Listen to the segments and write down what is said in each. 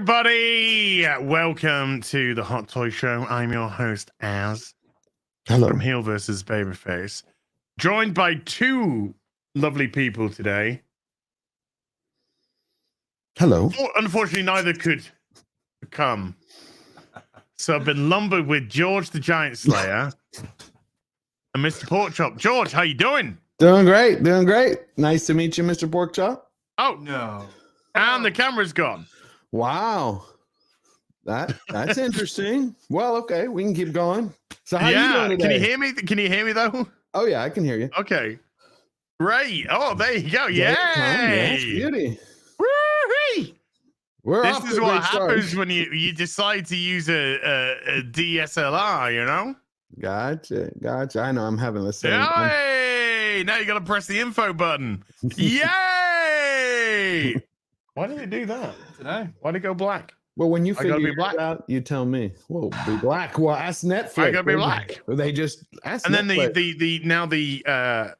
everybody. Welcome to the Hot Toy Show. I'm your host, Az. Hello. From Heel versus Babyface. Joined by two lovely people today. Hello. Unfortunately, neither could come. So I've been lumbered with George the Giant Slayer and Mr. Porkchop. George, how you doing? Doing great. Doing great. Nice to meet you, Mr. Porkchop. Oh, no. And the camera's gone. Wow. That's interesting. Well, okay, we can keep going. So how you doing today? Can you hear me? Can you hear me though? Oh yeah, I can hear you. Okay. Great. Oh, there you go. Yay! Yes, beauty. Woo-hee! This is what happens when you decide to use a DSLR, you know? Gotcha. I know I'm having the same. Yay! Now you gotta press the info button. Yay! Why did it do that? I don't know. Why did it go black? Well, when you figure it out, you tell me. Whoa, be black. Well, ask Netflix. I gotta be black. They just ask and Netflix. then the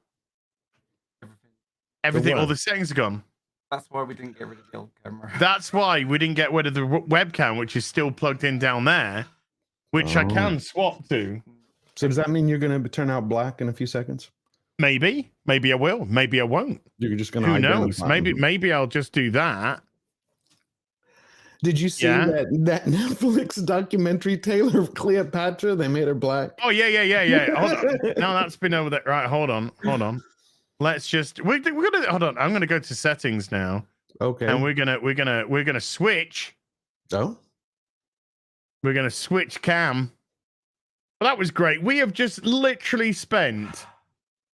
everything, all the settings are gone. That's why we didn't get rid of the old camera. That's why we didn't get rid of the webcam, which is still plugged in down there, which I can swap to. So does that mean you're going to turn out black in a few seconds? Maybe I will. Maybe I won't. You're just going to. Who knows? Maybe I'll just do that. Did you see that Netflix documentary, Taylor of Cleopatra? They made her black. Oh yeah. Hold on. No, that's been over there. Right, hold on. Let's just we're gonna hold on. I'm gonna go to settings now. Okay. And we're gonna switch. Oh. We're gonna switch cam. Well, that was great. We have just literally spent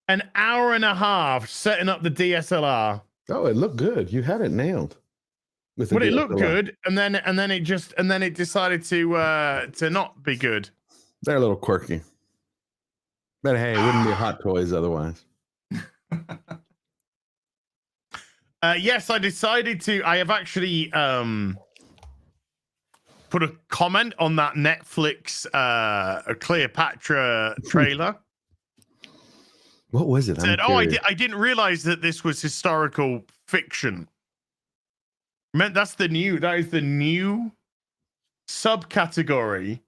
an hour and a half setting up the DSLR. Oh, it looked good. You had it nailed. But it looked good, and then it decided to not be good. They're a little quirky. But hey, it wouldn't be Hot Toys otherwise. Yes, I decided to. I have actually put a comment on that Netflix Cleopatra trailer. What was it? Said, I didn't realize that this was historical fiction. That is the new subcategory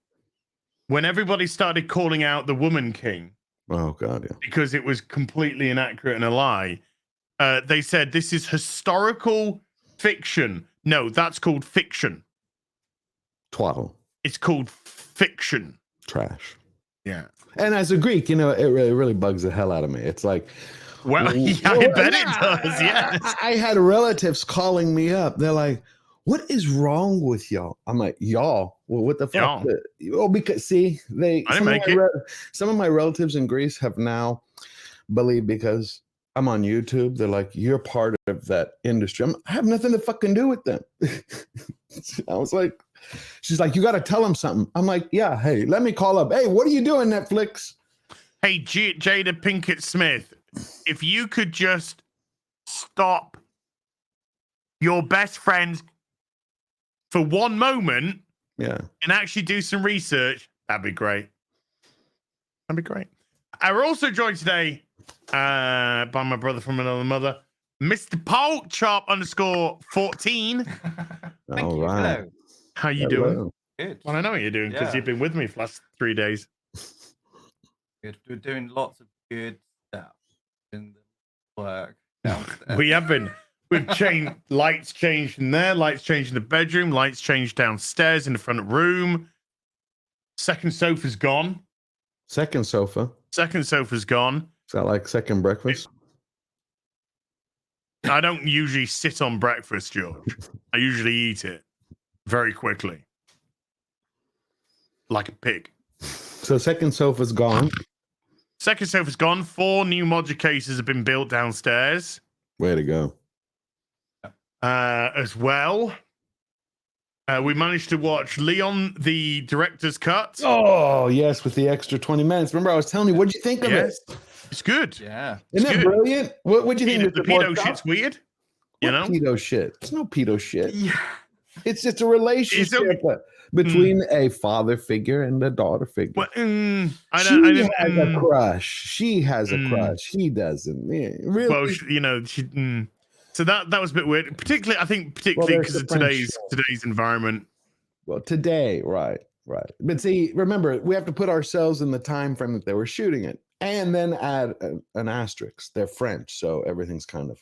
when everybody started calling out the Woman King. Oh God, yeah. Because it was completely inaccurate and a lie. They said this is historical fiction. No, that's called fiction. Twaddle. It's called fiction. Trash. Yeah. And as a Greek, it really bugs the hell out of me. It's like, well, yeah, I bet it does. Yes. I had relatives calling me up. They're like, "What is wrong with y'all?" I'm like, "Y'all? Well, what the fuck?" Oh, because see, some of my relatives in Greece have now believed because I'm on YouTube. They're like, "You're part of that industry." I have nothing to fucking do with them. I was like, she's like, "You got to tell them something." I'm like, "Yeah, hey, let me call up. Hey, what are you doing, Netflix?" Hey, Jada Pinkett Smith, if you could just stop your best friend for one moment, and actually do some research, that'd be great. That'd be great. We're also joined today by my brother from another mother, Mr. Porkchop _14. All right. Hello. How you doing? Good. Well, I know what you're doing because you've been with me for the last 3 days. Good. We're doing lots of good stuff in the work downstairs. We have been. We've changed lights, changed in there, lights changed in the bedroom, lights changed downstairs in the front room. Second sofa's gone. Second sofa's gone. Is that like second breakfast? I don't usually sit on breakfast, George. I usually eat it very quickly. Like a pig. So second sofa's gone. Second sofa's gone. 4 new modular cases have been built downstairs. Way to go. As well. We managed to watch Leon, the director's cut. Oh, yes, with the extra 20 minutes. Remember, I was telling you, what'd you think of it? It's good. Yeah. Isn't it brilliant? What'd you think? The pedo shit's weird. You know? Pedo shit. There's no pedo shit. Yeah. It's just a relationship between a father figure and a daughter figure. Well, she has a crush. She has a crush. He doesn't. Yeah, really? Well, So that was a bit weird. Particularly, I think, because of today's environment. Well, today, right. But see, remember, we have to put ourselves in the time frame that they were shooting it, and then add an asterisk. They're French, so everything's kind of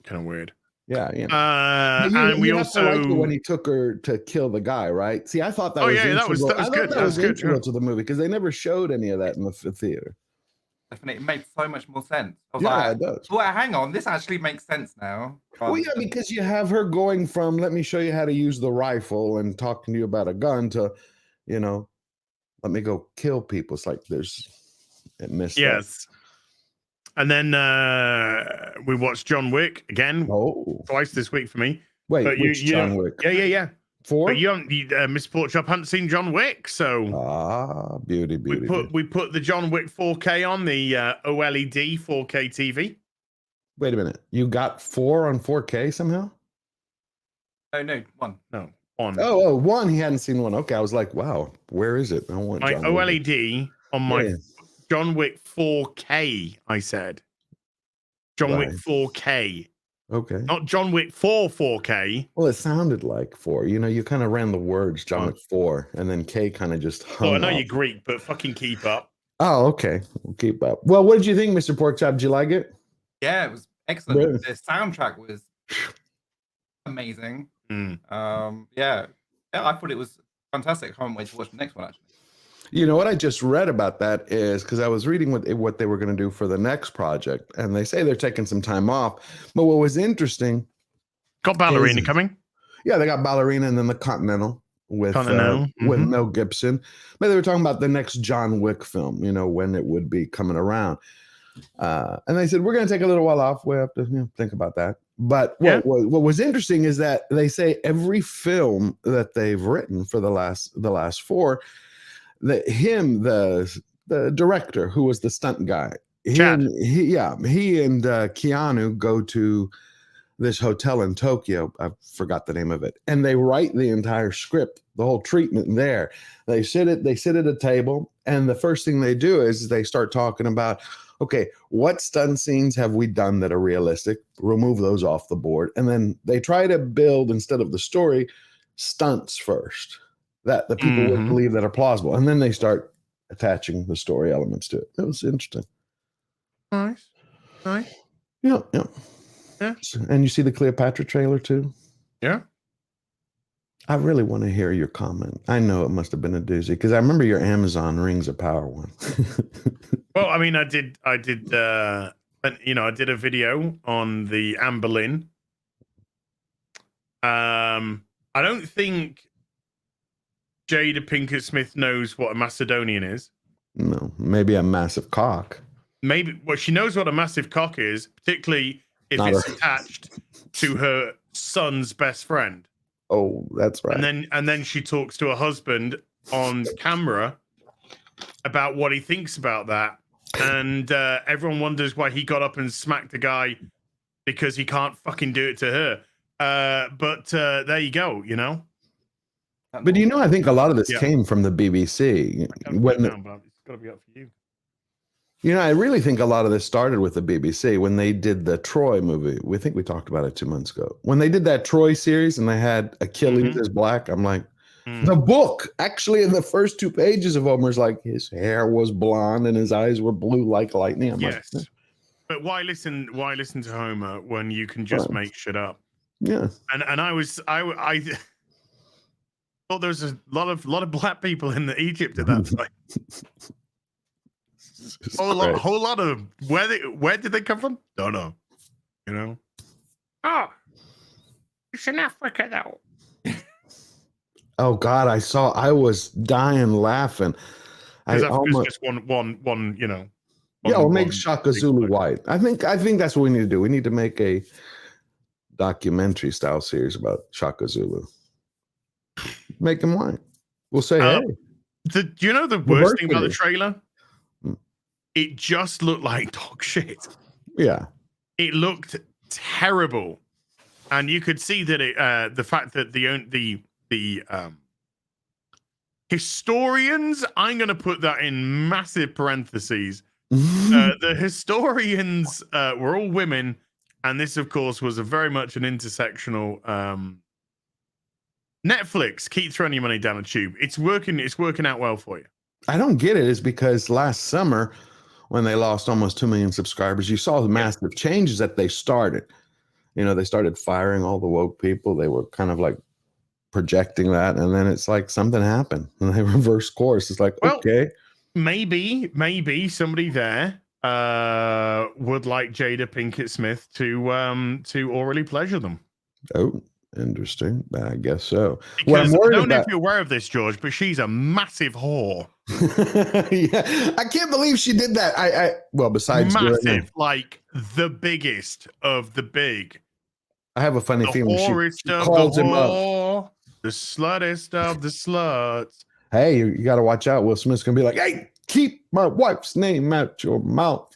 kind of weird. Yeah, and we also liked it when he took her to kill the guy, right? See, I thought that was that was good. That was integral to the movie because they never showed any of that in the theater. Definitely, it made so much more sense. I was it does. Well, hang on, this actually makes sense now. Well, yeah, because you have her going from "let me show you how to use the rifle" and talking to you about a gun to, let me go kill people. It's like it missed. Yes. And then we watched John Wick again. Twice this week for me. Wait, which John Wick? Yeah. 4? But Mr. Porkchop hadn't seen John Wick, so beauty. We put the John Wick 4K on the OLED 4K TV. Wait a minute, you got 4 on 4K somehow? Oh no, 1. No, 1. Oh, 1. He hadn't seen 1. Okay, I was like, wow, where is it? I want my John OLED Wick. On my John Wick 4K. I said John Wick 4K. Okay. Not John Wick 4K. Well, it sounded like 4. You kind of ran the words John Wick 4, and then K kind of just hung. I know you're Greek, but fucking keep up. Oh, okay. We'll keep up. Well, what did you think, Mr. Porkchop? Did you like it? Yeah, it was excellent. Really? The soundtrack was amazing. Mm. Yeah, I thought it was fantastic. I can't wait to watch the next one, actually. You know what I just read about that is because I was reading what they were going to do for the next project, and they say they're taking some time off. But what was interesting, got Ballerina coming. Yeah, they got Ballerina and then the Continental with Mel Gibson. But they were talking about the next John Wick film, when it would be coming around. And they said we're going to take a little while off. We have to think about that. But what was interesting is that they say every film that they've written for the last 4. The director who was the stunt guy, he and Keanu go to this hotel in Tokyo. I forgot the name of it, and they write the entire script, the whole treatment there. They sit at a table, and the first thing they do is they start talking about, okay, what stunt scenes have we done that are realistic? Remove those off the board, and then they try to build, instead of the story, stunts first that the people would believe that are plausible. And then they start attaching the story elements to it. It was interesting. Nice. Yeah. And you see the Cleopatra trailer too? Yeah. I really want to hear your comment. I know it must have been a doozy because I remember your Amazon Rings of Power one. Well, I mean, I did I did a video on the Anne Boleyn. I don't think Jada Pinkett Smith knows what a Macedonian is. No, maybe a massive cock. Maybe, well, she knows what a massive cock is, particularly if it's attached to her son's best friend. Oh, that's right. And then she talks to her husband on camera about what he thinks about that. And everyone wonders why he got up and smacked the guy because he can't fucking do it to her. But there you go, But I think a lot of this came from the BBC. It's got to be up for you. I really think a lot of this started with the BBC when they did the Troy movie. We think we talked about it 2 months ago. When they did that Troy series and they had Achilles as black, I'm like, the book, actually in the first 2 pages of Homer's like his hair was blonde and his eyes were blue like lightning. I'm like, but why listen to Homer when you can just make shit up? Yeah. And I thought there was a lot of black people in Egypt at that time. Whole lot of where did they come from? Don't know. Oh, it's in Africa though. Oh God, I was dying laughing. Africa's just one. We'll make Shaka Zulu white. I think that's what we need to do. We need to make a documentary style series about Shaka Zulu. Make him white. We'll say, hey. Do you know the worst thing about the trailer? It just looked like dog shit. Yeah. It looked terrible. And you could see that the fact that the historians, I'm going to put that in massive parentheses. The historians were all women And this, of course, was a very much an intersectional Netflix. Keep throwing your money down the tube. It's working out well for you. I don't get it. Is because last summer, when they lost almost 2 million subscribers, you saw the massive changes that they started. They started firing all the woke people. They were kind of like projecting that, and then it's like something happened and they reversed course. It's like, okay, maybe somebody there would like Jada Pinkett Smith to orally pleasure them. Oh, interesting. I guess so. Because I don't know if you're aware of this, George, but she's a massive whore. Yeah, I can't believe she did that. Well, besides massive, like the biggest of the big. I have a funny feeling she calls him up. The sluttest of the sluts. Hey, you got to watch out. Will Smith's gonna be like, "Hey, keep my wife's name out your mouth."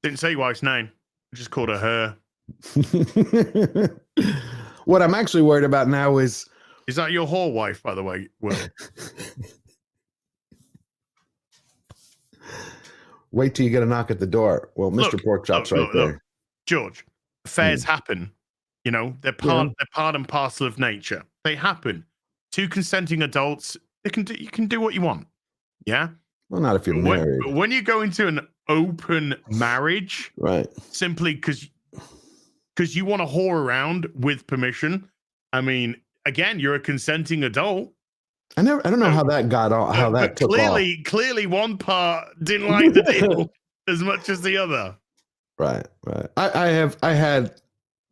Didn't say wife's name. I just called her. What I'm actually worried about now is that your whore wife, by the way, Will? Wait till you get a knock at the door. Well, Mr. Porkchop's right there. Look. George, affairs happen. They're part and parcel of nature. They happen. Two consenting adults, you can do what you want. Yeah? Well, not if you're married. But when you go into an open marriage, right? Simply because you want to whore around with permission. I mean, again, you're a consenting adult. I don't know how that got on. How that took off. Clearly, one part didn't like the deal as much as the other. Right. I had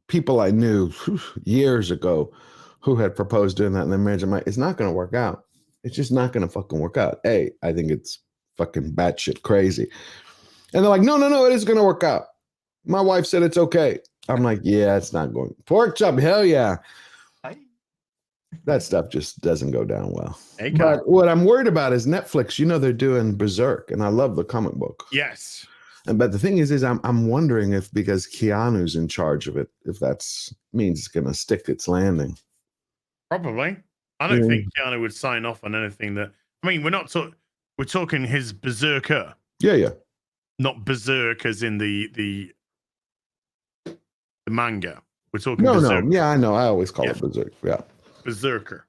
people I knew years ago who had proposed doing that in their marriage. I'm like, it's not going to work out. It's just not going to fucking work out. I think it's fucking batshit crazy. And they're like, no, it is going to work out. My wife said it's okay. I'm like, yeah, it's not going. Pork chop, hell yeah. That stuff just doesn't go down well. Okay. But what I'm worried about is Netflix. They're doing Berserk, and I love the comic book. Yes. But the thing is I'm wondering if because Keanu's in charge of it, if that's means it's going to stick its landing. Probably. I don't think Keanu would sign off on anything that. I mean, we're talking his Berserker. Yeah. Not Berserk as in the manga. We're talking Berserker. No. Yeah, I know. I always call it Berserk. Yeah. Berserker.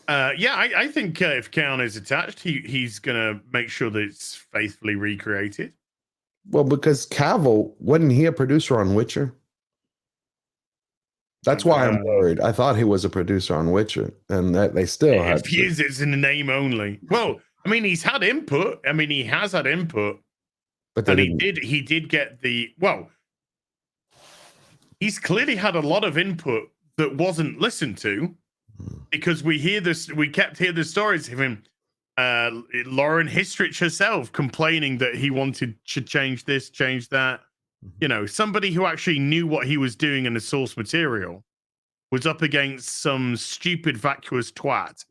I think if Keanu's attached, he's gonna make sure that it's faithfully recreated. Well, because Cavill, wasn't he a producer on Witcher? That's why I'm worried. I thought he was a producer on Witcher, and that they still have. If he is, it's in the name only. Well, I mean, he's had input. I mean, he has had input, but he did get the. Well, he's clearly had a lot of input that wasn't listened to, because we kept hearing the stories of him. Lauren Histrich herself complaining that he wanted to change this, change that. Somebody who actually knew what he was doing in the source material was up against some stupid vacuous twat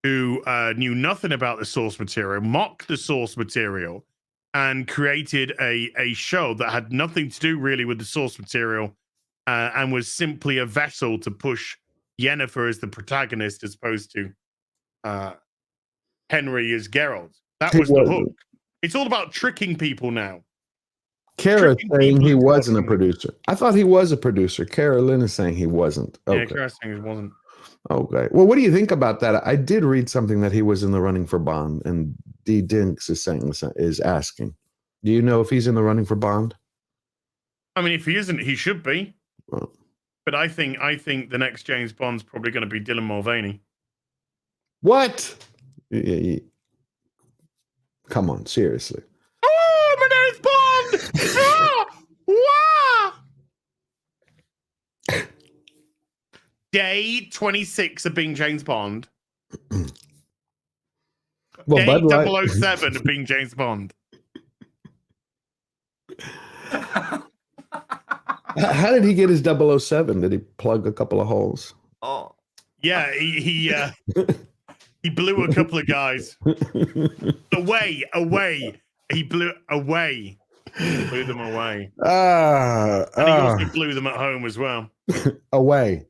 who knew nothing about the source material, mocked the source material, and created a show that had nothing to do really with the source material, and was simply a vessel to push Yennefer as the protagonist as opposed to Henry as Geralt. That was the hook. It's all about tricking people now. Kara saying he wasn't a producer. I thought he was a producer. Kara Lynn is saying he wasn't. Okay. Yeah, Kara's saying he wasn't. Okay. Well, what do you think about that? I did read something that he was in the running for Bond, and D. Dinks is asking, do you know if he's in the running for Bond? I mean, if he isn't, he should be. Well, but I think the next James Bond's probably going to be Dylan Mulvaney. What? Come on, seriously. Oh, my name's Bond! Wow! Day 26 of being James Bond. Well, Day 007 of being James Bond. How did he get his 007? Did he plug a couple of holes? Oh. Yeah, he blew a couple of guys. Away. He blew away. Blew them away. And he also blew them at home as well. Away.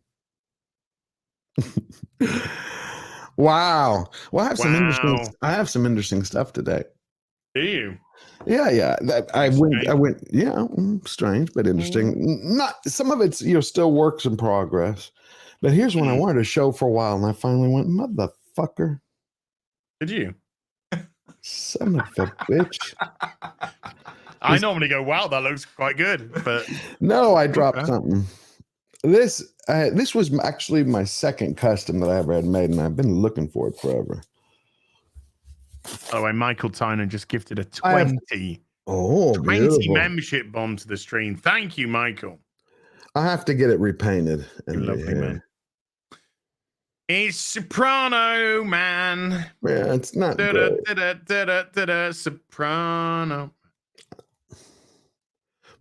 Wow. Well, I have some interesting stuff today. Do you? Yeah. I went. Yeah, strange but interesting. Not some of it's still works in progress. But here's one I wanted to show for a while, and I finally went, motherfucker. Did you? Son of a bitch. I normally go, wow, that looks quite good. But no, I dropped something. This was actually my second custom that I ever had made, and I've been looking for it forever. By the way, Michael Tynan just gifted a 20 beautiful membership bomb to the stream. Thank you, Michael. I have to get it repainted. Lovely, man. It's Soprano, man. Yeah, it's not Soprano.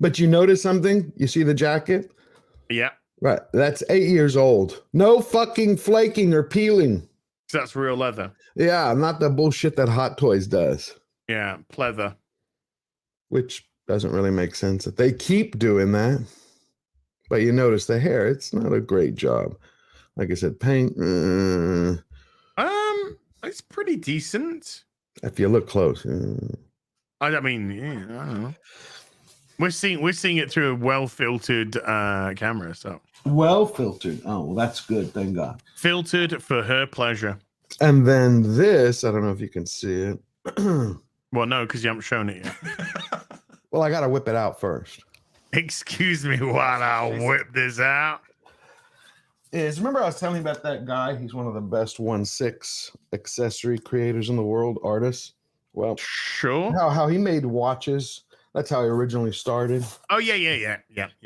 But you notice something? You see the jacket? Yeah. Right. That's 8 years old. No fucking flaking or peeling. So that's real leather. Yeah, not the bullshit that Hot Toys does. Yeah, pleather. Which doesn't really make sense that they keep doing that. But you notice the hair, it's not a great job. Like I said, paint. It's pretty decent. If you look close. I mean, yeah, I don't know. We're seeing it through a well-filtered camera, so. Well filtered. Oh, well, that's good. Thank God. Filtered for her pleasure. And then this, I don't know if you can see it. Well, no, because you haven't shown it yet. Well, I got to whip it out first. Excuse me while I whip this out. Remember I was telling you about that guy? He's one of the best 1/6 accessory creators in the world, artists. Well, sure. How he made watches. That's how he originally started. Oh, yeah,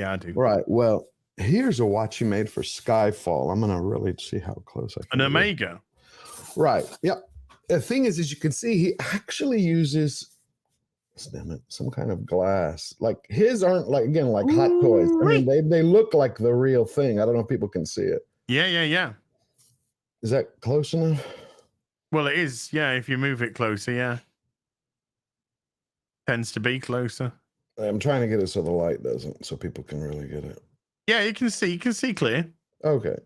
I do. Right. Well, here's a watch he made for Skyfall. I'm gonna really see how close I can. An Omega. Right. Yeah. The thing is, as you can see, he actually uses some kind of glass. Like his aren't like Hot Toys. I mean, they look like the real thing. I don't know if people can see it. Yeah. Is that close enough? Well, it is. Yeah, if you move it closer, yeah. Tends to be closer. I'm trying to get it so the light doesn't, so people can really get it. Yeah, you can see clear. Okay.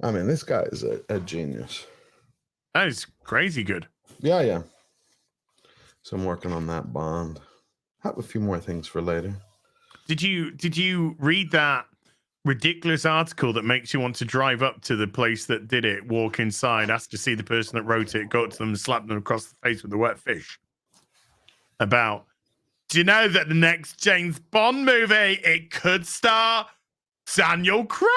I mean, this guy is a genius. That is crazy good. Yeah. So I'm working on that bond. Have a few more things for later. Did you read that ridiculous article that makes you want to drive up to the place that did it, walk inside, ask to see the person that wrote it, go up to them and slap them across the face with a wet fish? About, do you know that the next James Bond movie, it could star Daniel Craig,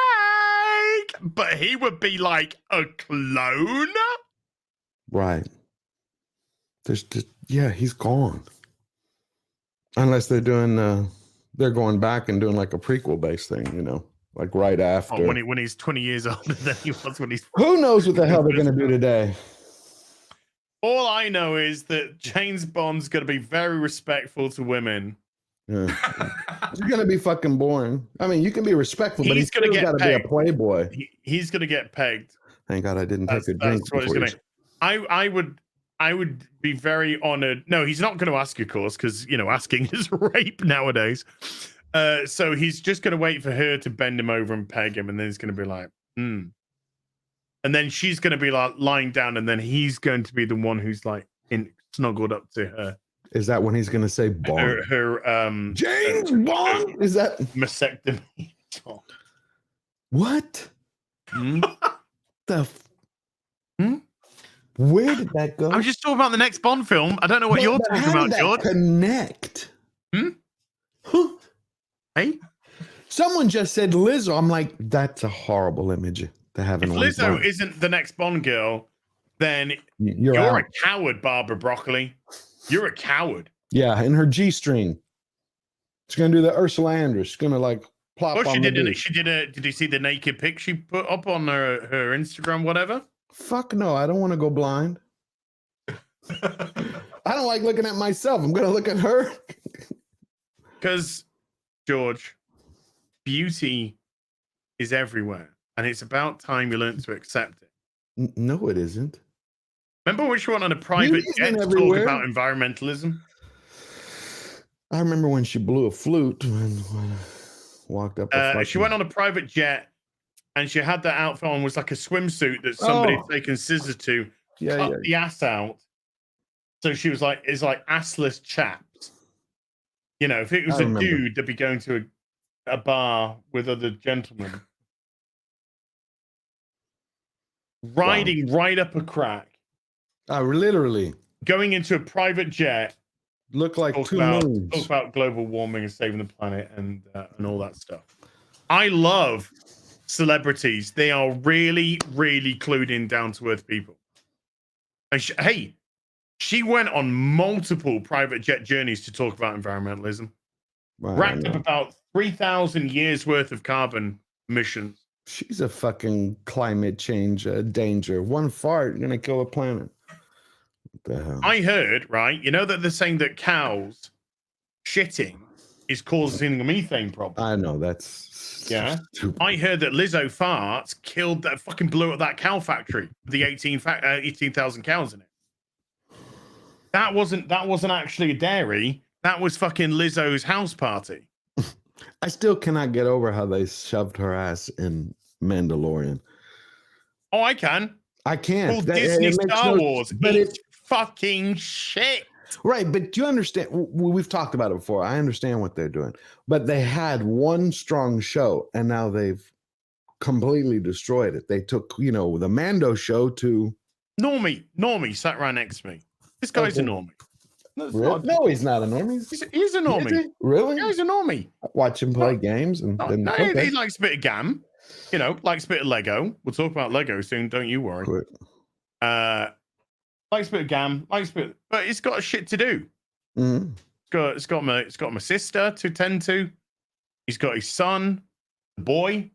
but he would be like a clone? Right. There's just, he's gone. Unless they're going back and doing like a prequel based thing, like right after. When he's 20 years older than he was when he's. Who knows what the hell they're going to do today? All I know is that James Bond's going to be very respectful to women. Yeah. He's going to be fucking boring. I mean, you can be respectful, but he's going to got to be a playboy. He's going to get pegged. Thank God I didn't take a drink. That's what it's going to be. I would be very honored. No, he's not going to ask, of course, because asking is rape nowadays. So he's just going to wait for her to bend him over and peg him, and then he's going to be like, and then she's going to be like lying down, and then he's going to be the one who's like snuggled up to her. Is that when he's going to say Bond? Her James Bond? Is that mastectomy? What? Where did that go? I was just talking about the next Bond film. I don't know what you're talking about, George. Connect. Huh? Hey? Someone just said Lizzo. I'm like, that's a horrible image to have. If Lizzo isn't the next Bond girl, then you're a coward, Barbara Broccoli. You're a coward. Yeah, in her G-string. She's gonna do the Ursula Andress. She's gonna like plop on she did. Did you see the naked pic she put up on her Instagram, whatever? Fuck no, I don't want to go blind. I don't like looking at myself. I'm gonna look at her. Because, George, beauty is everywhere, and it's about time you learn to accept it. No, it isn't. Remember when she went on a private jet to talk about environmentalism? I remember when she blew a flute when walked up. She went on a private jet, and she had that outfit on, was like a swimsuit that somebody had taken scissors to cut the ass out. So she was like, it's like assless chaps. You know, if it was I a remember. dude, they'd be going to a bar with other gentlemen, riding right up a crack, Literally going into a private jet, look like talk two about moons. global warming and saving the planet and all that stuff. I love celebrities. They are really, really clued in, down to earth people. And hey, she went on multiple private jet journeys to talk about environmentalism. Racked up about 3,000 years worth of carbon emissions. She's a fucking climate change danger. One fart gonna kill a planet. What the hell? I heard, right? You know that they're saying that cows shitting is causing a methane problem. I know that's stupid. I heard that Lizzo farts killed that, fucking blew up that cow factory. The 18,000 cows in it. That wasn't actually a dairy. That was fucking Lizzo's house party. I still cannot get over how they shoved her ass in Mandalorian. Oh, I can. I can't. Well, Disney Star Wars, but it's fucking shit. Right, but do you understand? We've talked about it before. I understand what they're doing, but they had one strong show, and now they've completely destroyed it. They took, the Mando show to Normie sat right next to me. This guy's a normie. Really? No, he's not a normie. He's a normie. Really? Yeah, he's a normie. I watch him play games, and then he likes a bit of gam. Likes a bit of Lego. We'll talk about Lego soon. Don't you worry. Quick. Likes a bit of gam. Likes a bit, but it's got shit to do. Mm-hmm. It's got my sister to tend to. He's got his son, the boy,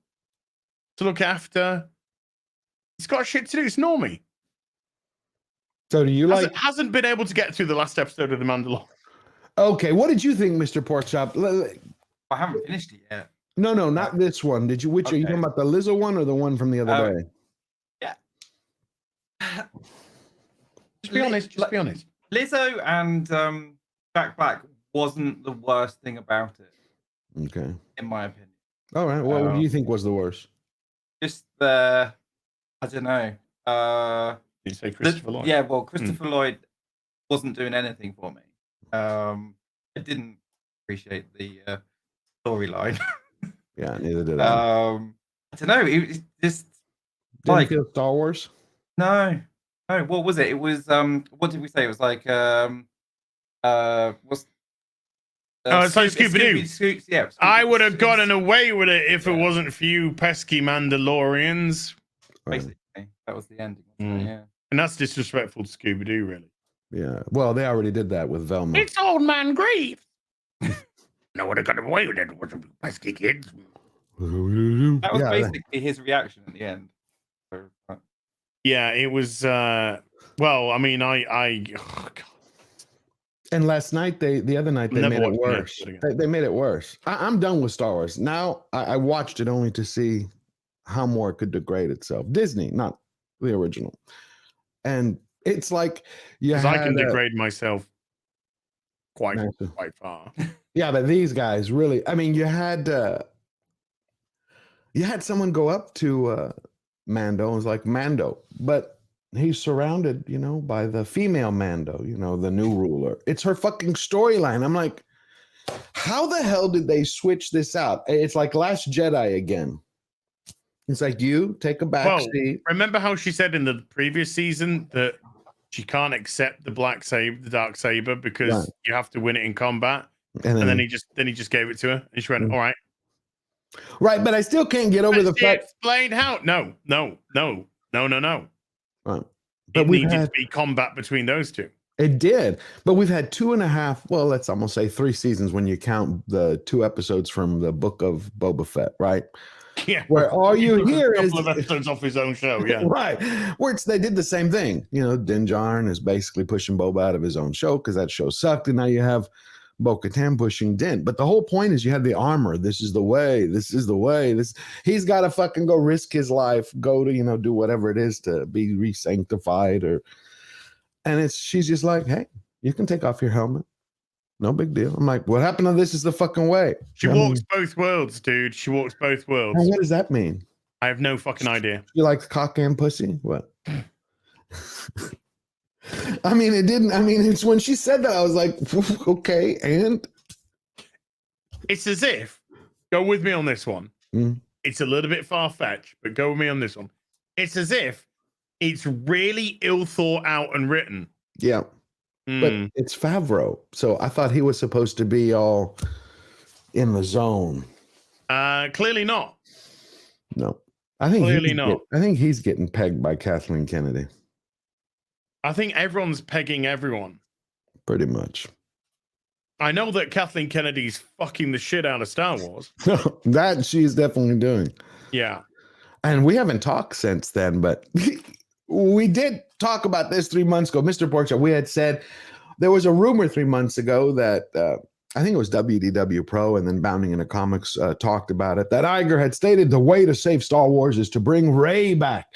to look after. He's got shit to do. It's normie. So do you hasn't been able to get through the last episode of The Mandalorian. Okay, what did you think, Mr. Porkchop? I haven't finished it yet. No, not this one. Did you? Which are you talking about? The Lizzo one or the one from the other day? Yeah. Just be honest. Lizzo and Jack Black wasn't the worst thing about it. Okay. In my opinion. All right. Well, what do you think was the worst? Just I don't know. Did you say Christopher Lloyd? Yeah, well, Christopher Lloyd wasn't doing anything for me. I didn't appreciate the storyline. Yeah, neither did I. I don't know. It was just Didn't feel Star Wars? No. What was it? It was what did we say? It was like what's it's like Scooby-Doo. Yeah, I would have gotten away with it if it wasn't for you pesky Mandalorians. Basically, that was the ending. Yeah. And that's disrespectful to Scooby-Doo, really. Yeah. Well, they already did that with Velma. It's Old Man Grief. No would have got away with it. Was pesky kids. That was basically his reaction at the end. Yeah, it was. Well, I mean, oh, God. And last night, the other night, they made it worse. They made it worse. I'm done with Star Wars. Now, I watched it only to see how more it could degrade itself. Disney, not the original. And it's like I can degrade myself quite far. Yeah, but these guys really. I mean, you had someone go up to Mando and was like, Mando, but he's surrounded, by the female Mando, the new ruler. It's her fucking storyline. I'm like, how the hell did they switch this out? It's like Last Jedi again. It's like, you take a back seat. Remember how she said in the previous season that she can't accept the dark saber because you have to win it in combat, and then he just gave it to her, and she went, "All right." Right, but I still can't get over the fact. Explain how? No. Right. It needed to be combat between those two. It did, but we've had 2.5. Well, let's almost say 3 seasons when you count the 2 episodes from the Book of Boba Fett, right? Yeah, where all you hear is a couple of episodes off his own show. Yeah, right. Where they did the same thing. Din Djarin is basically pushing Boba out of his own show because that show sucked, and now you have Bo-Katan pushing Din. But the whole point is you have the armor. This is the way. This is the way. He's got to fucking go risk his life, go to do whatever it is to be re-sanctified, and she's just like, hey, you can take off your helmet. No big deal. I'm like, what happened to this is the fucking way? She walks both worlds, dude. She walks both worlds. And what does that mean? I have no fucking idea. You like cock and pussy? What? I mean, it didn't. I mean, it's when she said that, I was like, okay, and it's as if, go with me on this one. It's a little bit far-fetched, but go with me on this one. It's as if it's really ill thought out and written. Yeah. But it's Favreau. So I thought he was supposed to be all in the zone. Clearly not. No. I think clearly not. I think he's getting pegged by Kathleen Kennedy. I think everyone's pegging everyone. Pretty much. I know that Kathleen Kennedy's fucking the shit out of Star Wars. That she's definitely doing. Yeah. And we haven't talked since then, but we did talk about this 3 months ago. Mr. Porkchop, we had said there was a rumor 3 months ago that I think it was WDW Pro and then Bounding into Comics talked about it, that Iger had stated the way to save Star Wars is to bring Rey back.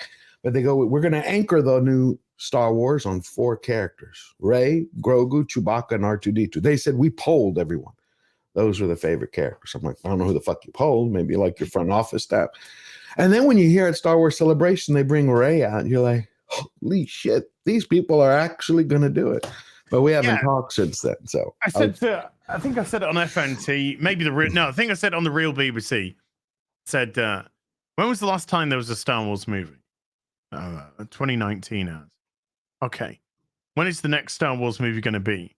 But they go, we're going to anchor the new Star Wars on 4 characters: Rey, Grogu, Chewbacca, and R2-D2. They said we polled everyone. Those were the favorite characters. I'm like, I don't know who the fuck you polled. Maybe like your front office staff. And then when you hear at Star Wars Celebration, they bring Rey out, you're like, holy shit, these people are actually going to do it. But we haven't talked since then. So I think I said it on FNT, maybe I think I said it on the real BBC. Said, when was the last time there was a Star Wars movie? 2019 hours. Okay. When is the next Star Wars movie going to be?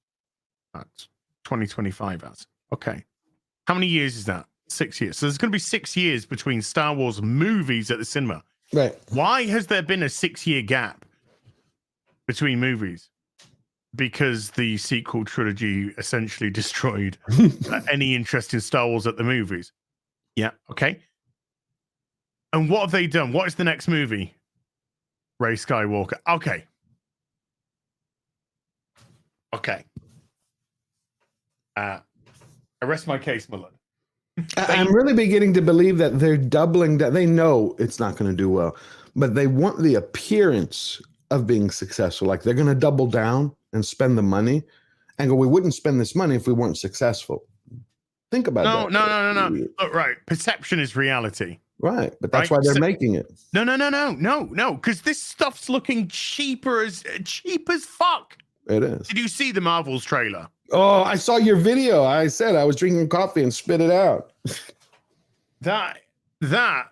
That's 2025 hours. Okay. How many years is that? 6 years. So there's going to be 6 years between Star Wars movies at the cinema. Right. Why has there been a 6-year gap between movies? Because the sequel trilogy essentially destroyed any interest in Star Wars at the movies. Yeah. Okay. And what have they done? What is the next movie? Rey Skywalker. Okay. Okay. I rest my case, my lord. I'm really beginning to believe that they're doubling that. They know it's not going to do well, but they want the appearance of being successful. Like they're going to double down and spend the money and go, we wouldn't spend this money if we weren't successful. Think about that. No. Look, right. Perception is reality. Right. But that's why they're making it. No. Because this stuff's looking cheap as fuck. It is. Did you see the Marvels trailer? Oh, I saw your video. I said I was drinking coffee and spit it out. That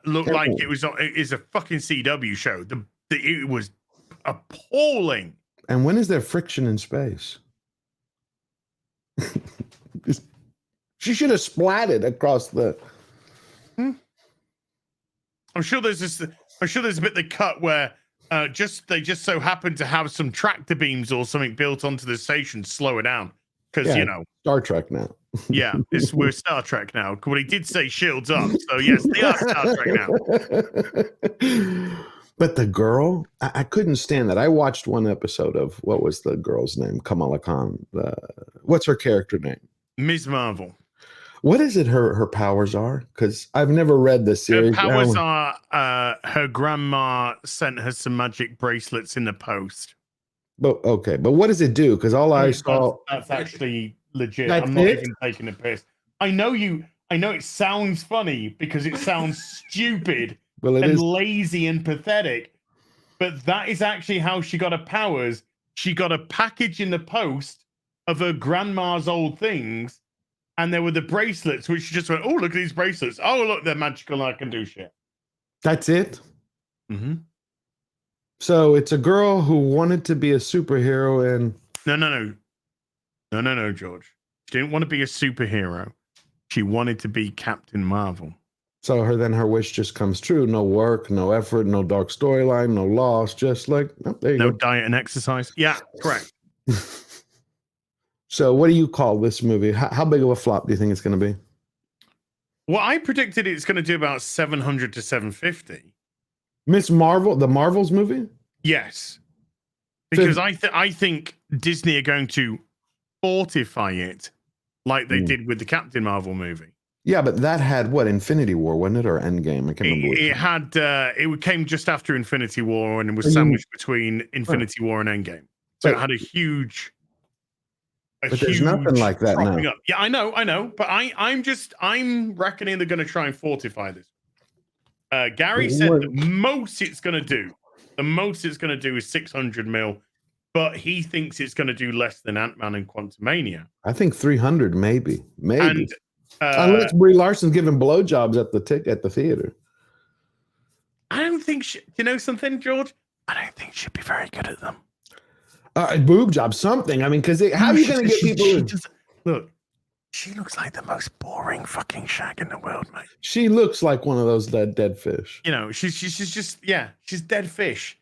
looked like it is a fucking CW show. It was appalling. And when is there friction in space? She should have splatted across the. I'm sure there's a bit they cut where they just so happen to have some tractor beams or something built onto the station to slow it down. Because Star Trek now. Yeah, we're Star Trek now. Well, he did say shields up, so yes, they are Star Trek now. But the girl, I couldn't stand that. I watched one episode of, what was the girl's name? Kamala Khan. What's her character name? Ms. Marvel. What is it her powers are? Because I've never read the series. Her powers are her grandma sent her some magic bracelets in the post. But what does it do? Because all I saw. That's actually legit. I'm not even taking a piss. I know it sounds funny because it sounds stupid and lazy and pathetic, but that is actually how she got her powers. She got a package in the post of her grandma's old things, and there were the bracelets, which she just went, oh, look at these bracelets. Oh, look, they're magical and I can do shit. That's it? Mm-hmm. So it's a girl who wanted to be a superhero and... No, George. She didn't want to be a superhero. She wanted to be Captain Marvel. So her wish just comes true. No work, no effort, no dark storyline, no loss. Just like, there you go. No diet and exercise. Yeah, correct. So what do you call this movie? How big of a flop do you think it's going to be? Well, I predicted it's going to do about 700 to 750. Miss Marvel, the Marvels movie? Yes. Because I think Disney are going to fortify it like they did with the Captain Marvel movie. Yeah, but that had what, Infinity War, wasn't it, or Endgame? I can't remember. It came just after Infinity War and it was sandwiched between Infinity War and Endgame. So it had a huge. But there's nothing like that now. Up. Yeah, I know, but I'm reckoning they're going to try and fortify this. Gary said the most it's going to do is 600 mil. but he thinks it's going to do less than Ant-Man and Quantumania. I think 300, maybe. And unless Brie Larson's giving blowjobs at the theater. I don't think you know something, George? I don't think she'd be very good at them. Boob job, something. I mean, because how are you going to get people? Look, she looks like the most boring fucking shag in the world, mate. She looks like one of those dead fish. You know, she's just she's dead fish.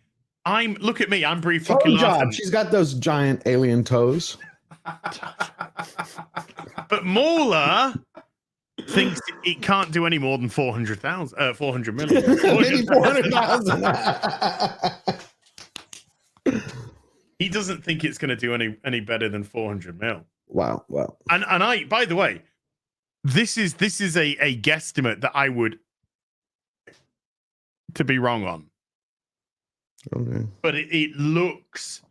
Look at me, I'm Brie fucking Larson. She's got those giant alien toes. But Mauler thinks it can't do any more than 400 million. Maybe 400,000. He doesn't think it's going to do any better than 400 mil. Wow. And I, by the way, this is a guesstimate that I would to be wrong on. Okay. But it looks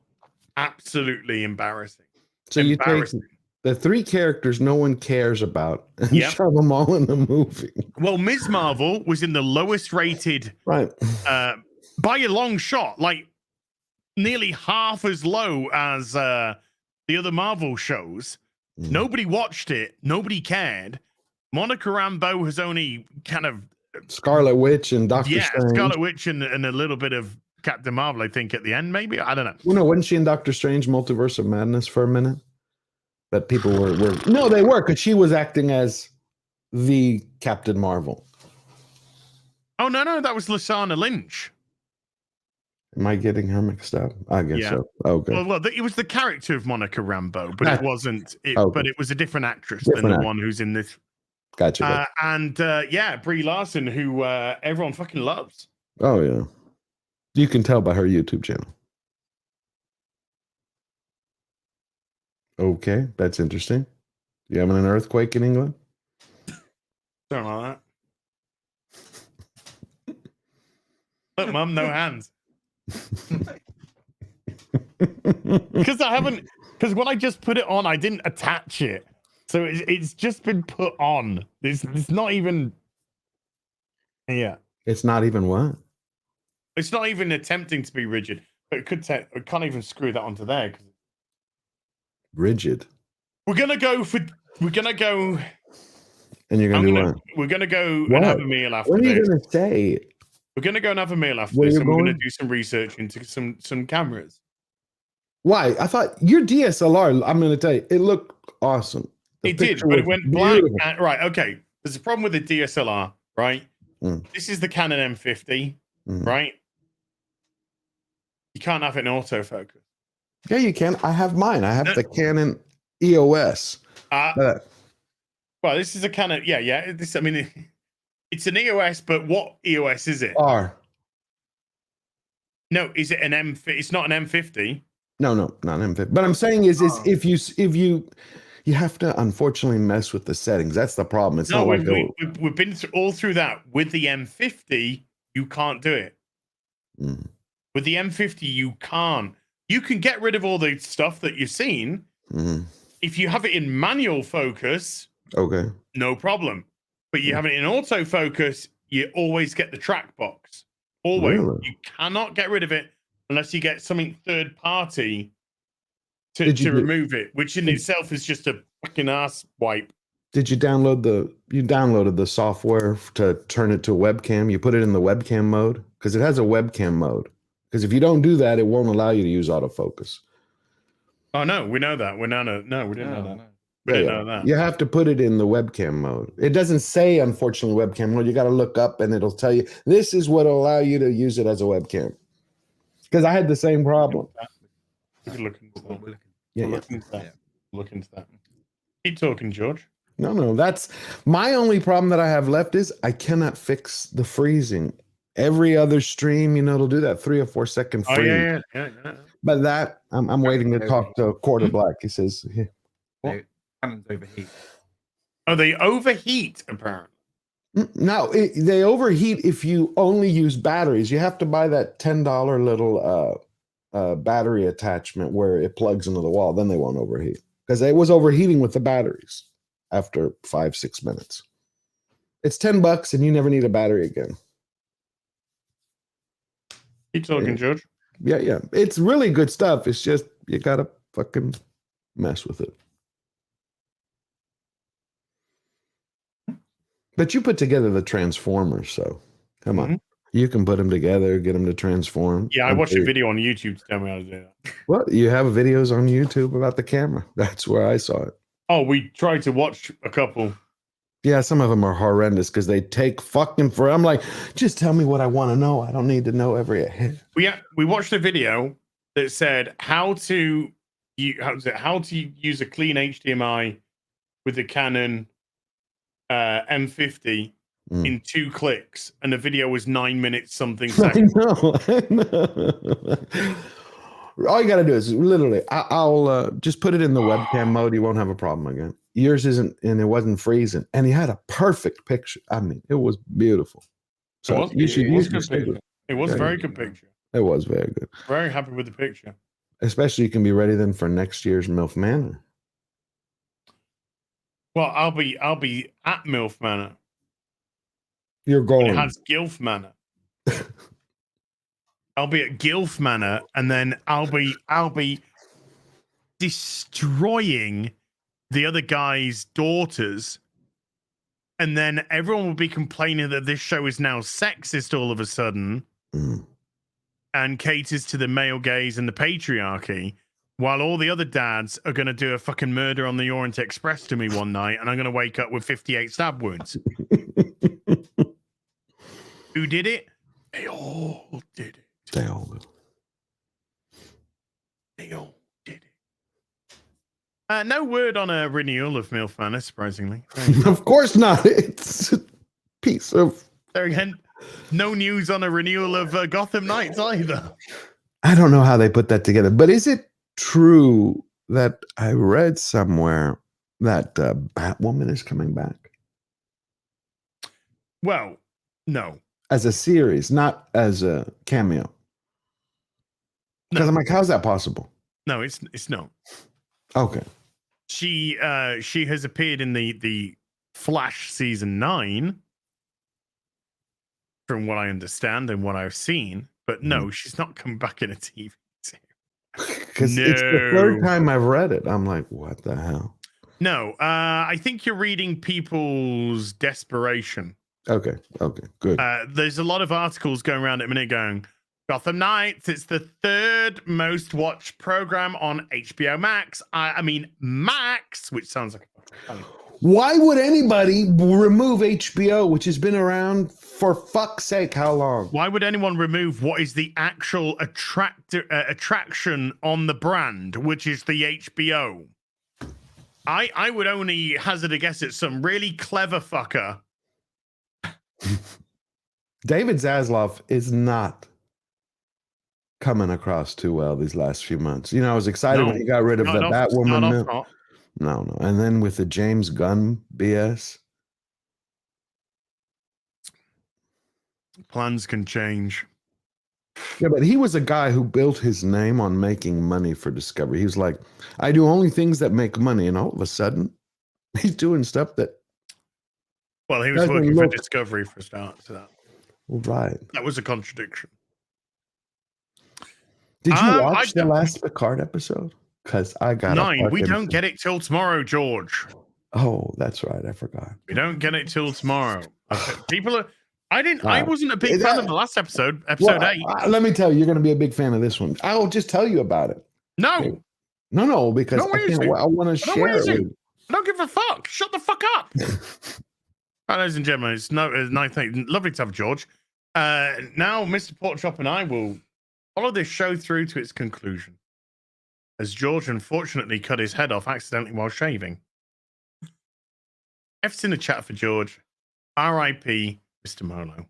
absolutely embarrassing. So you take the 3 characters no one cares about and shove them all in the movie. Well, Ms. Marvel was in the lowest rated, right? By a long shot, like nearly half as low as the other Marvel shows. Nobody watched it. Nobody cared. Monica Rambeau has only kind of Scarlet Witch and Doctor Strange. Scarlet Witch and a little bit of Captain Marvel, I think, at the end, maybe. I don't know. Well, no, wasn't she in Doctor Strange Multiverse of Madness for a minute? But people were no, they were, because she was acting as the Captain Marvel. Oh, no, that was Lashana Lynch. Am I getting her mixed up? I guess so. Okay. Well, it was the character of Monica Rambeau, but it wasn't. But it was a different actress than the one who's in this. Gotcha. And Brie Larson, who everyone fucking loves. Oh yeah, you can tell by her YouTube channel. Okay, that's interesting. You having an earthquake in England? Something like that. Look, Mum, no hands. Because when I just put it on, I didn't attach it. So it's just been put on. It's not even. Yeah. It's not even what? It's not even attempting to be rigid, but it could take. I can't even screw that onto there. Rigid. We're gonna go. And you're gonna do what? We're gonna go and have a meal after this. What are you this. gonna say? We're gonna go and have a meal after this, and we're gonna do some research into some cameras. Why? I thought your DSLR. I'm gonna tell you, it looked awesome. It did, but it went black. Right? Okay. There's a problem with the DSLR, right? This is the Canon M50, right? You can't have it in autofocus. Yeah, you can. I have mine. I have the Canon EOS. Well, this is a Canon. Yeah. This, I mean, it's an EOS, but what EOS is it? R. No, is it an M? It's not an M50. No, not an M50. But I'm saying is if you have to unfortunately mess with the settings. That's the problem. It's not we've been all through that. With the M50, you can't do it. With the M50, you can't. You can get rid of all the stuff that you've seen. If you have it in manual focus, okay, no problem. But you have it in autofocus, you always get the track box. Always. Really? You cannot get rid of it unless you get something third party to remove it, which in itself is just a fucking ass wipe. Did you downloaded the software to turn it to a webcam? You put it in the webcam mode? Because it has a webcam mode. Because if you don't do that, it won't allow you to use autofocus. Oh no, we know that. We didn't know that. We didn't know that. You have to put it in the webcam mode. It doesn't say, unfortunately, webcam mode. You got to look up and it'll tell you, this is what will allow you to use it as a webcam. Because I had the same problem. Look into that. Keep talking, George. No. That's my only problem that I have left is I cannot fix the freezing. Every other stream, it'll do that 3 or 4 second freeze. Oh, yeah. But that, I'm waiting to talk to Quarter Black. He says, Cannons overheat. Oh, they overheat, apparently. No, they overheat if you only use batteries. You have to buy that $10 little battery attachment where it plugs into the wall. Then they won't overheat. Because it was overheating with the batteries after 5-6 minutes. It's $10 and you never need a battery again. Keep talking, George. Yeah. It's really good stuff. It's just you gotta fucking mess with it. But you put together the Transformers, so come on. You can put them together, get them to transform. Yeah, I watched a video on YouTube to tell me how to do that. Well, you have videos on YouTube about the camera. That's where I saw it. Oh, we tried to watch a couple. Yeah, some of them are horrendous because they take fucking forever. I'm like, just tell me what I want to know. I don't need to know every hit. We watched a video that said how to use a clean HDMI with the Canon M50 in 2 clicks, and the video was 9 minutes something seconds. I know. All you got to do is literally, I'll just put it in the webcam mode. You won't have a problem again. Yours isn't, and it wasn't freezing, and he had a perfect picture. I mean, it was beautiful. So it was a very good picture. It was very good. Very happy with the picture. Especially you can be ready then for next year's MILF Manor. Well, I'll be at MILF Manor. You're going. It has Gilf Manor. I'll be at Gilf Manor, and then I'll be destroying the other guy's daughters, and then everyone will be complaining that this show is now sexist all of a sudden and caters to the male gaze and the patriarchy, while all the other dads are going to do a fucking Murder on the Orient Express to me one night, and I'm going to wake up with 58 stab wounds. Who did it? They all did it. They all did. They all did it. No word on a renewal of MILF Manor, surprisingly. Of course not. It's a piece of... There again, no news on a renewal of Gotham Knights either. I don't know how they put that together, but is it true that I read somewhere that Batwoman is coming back? Well, no. As a series, not as a cameo. Because I'm like, how's that possible? No, it's not. Okay. She has appeared in the Flash season 9, from what I understand and what I've seen. But no, she's not coming back in a TV series. Because it's the third time I've read it. I'm like, what the hell? No, I think you're reading people's desperation. Okay, good. There's a lot of articles going around at the minute going, Gotham Knights, it's the 3rd most watched program on HBO Max. I mean, Max, which sounds like a... Why would anybody remove HBO, which has been around for fuck's sake how long? Why would anyone remove what is the actual attraction on the brand, which is the HBO? I would only hazard a guess at some really clever fucker. David Zaslav is not coming across too well these last few months. You know, I was excited when he got rid of the Batwoman. No. And then with the James Gunn BS. Plans can change. Yeah, but he was a guy who built his name on making money for Discovery. He was like, I do only things that make money. And all of a sudden, he's doing stuff that... Well, he was working for Discovery for a start to that. Right. That was a contradiction. Did you watch the last Picard episode? Because I got 9. We don't get it till tomorrow, George. Oh, that's right. I forgot. We don't get it till tomorrow. People are... I wasn't a big fan of the last episode 8. Let me tell you, you're going to be a big fan of this one. I'll just tell you about it. No. No, because I want to share it with you. I don't give a fuck. Shut the fuck up. Right, ladies and gentlemen, it's 9:30. Lovely to have George. Now, Mr. Porkchop and I will follow this show through to its conclusion, as George unfortunately cut his head off accidentally while shaving. F's in the chat for George. R.I.P. Mr. Molo.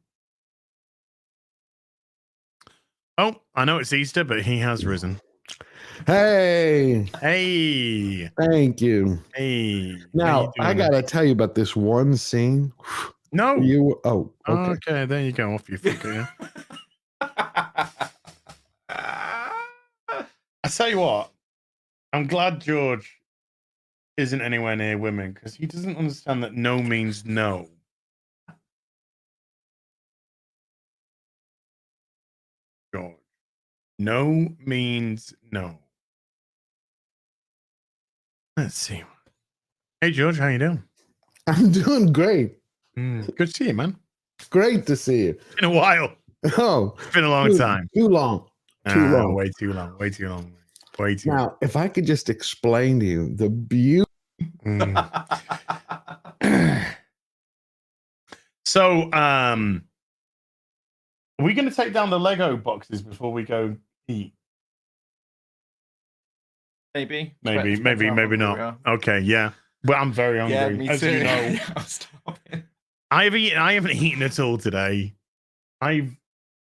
Oh, I know it's Easter, but he has risen. Hey. Thank you. Hey. Now, I got to tell you about this one scene. No. Okay. There you go. Off you fucker. I tell you what, I'm glad George isn't anywhere near women, because he doesn't understand that no means no. George. No means no. Let's see. Hey, George, how you doing? I'm doing great. Good to see you, man. Great to see you. In a while. Oh, It's been a long time. Too long. Too long. Way too long. Way too long. Way too Now, if I could just explain to you the beauty. So, are we going to take down the Lego boxes before we go eat? Maybe not. Okay, yeah. Well, I'm very hungry. Yeah, me as too. you know. I haven't eaten at all today. When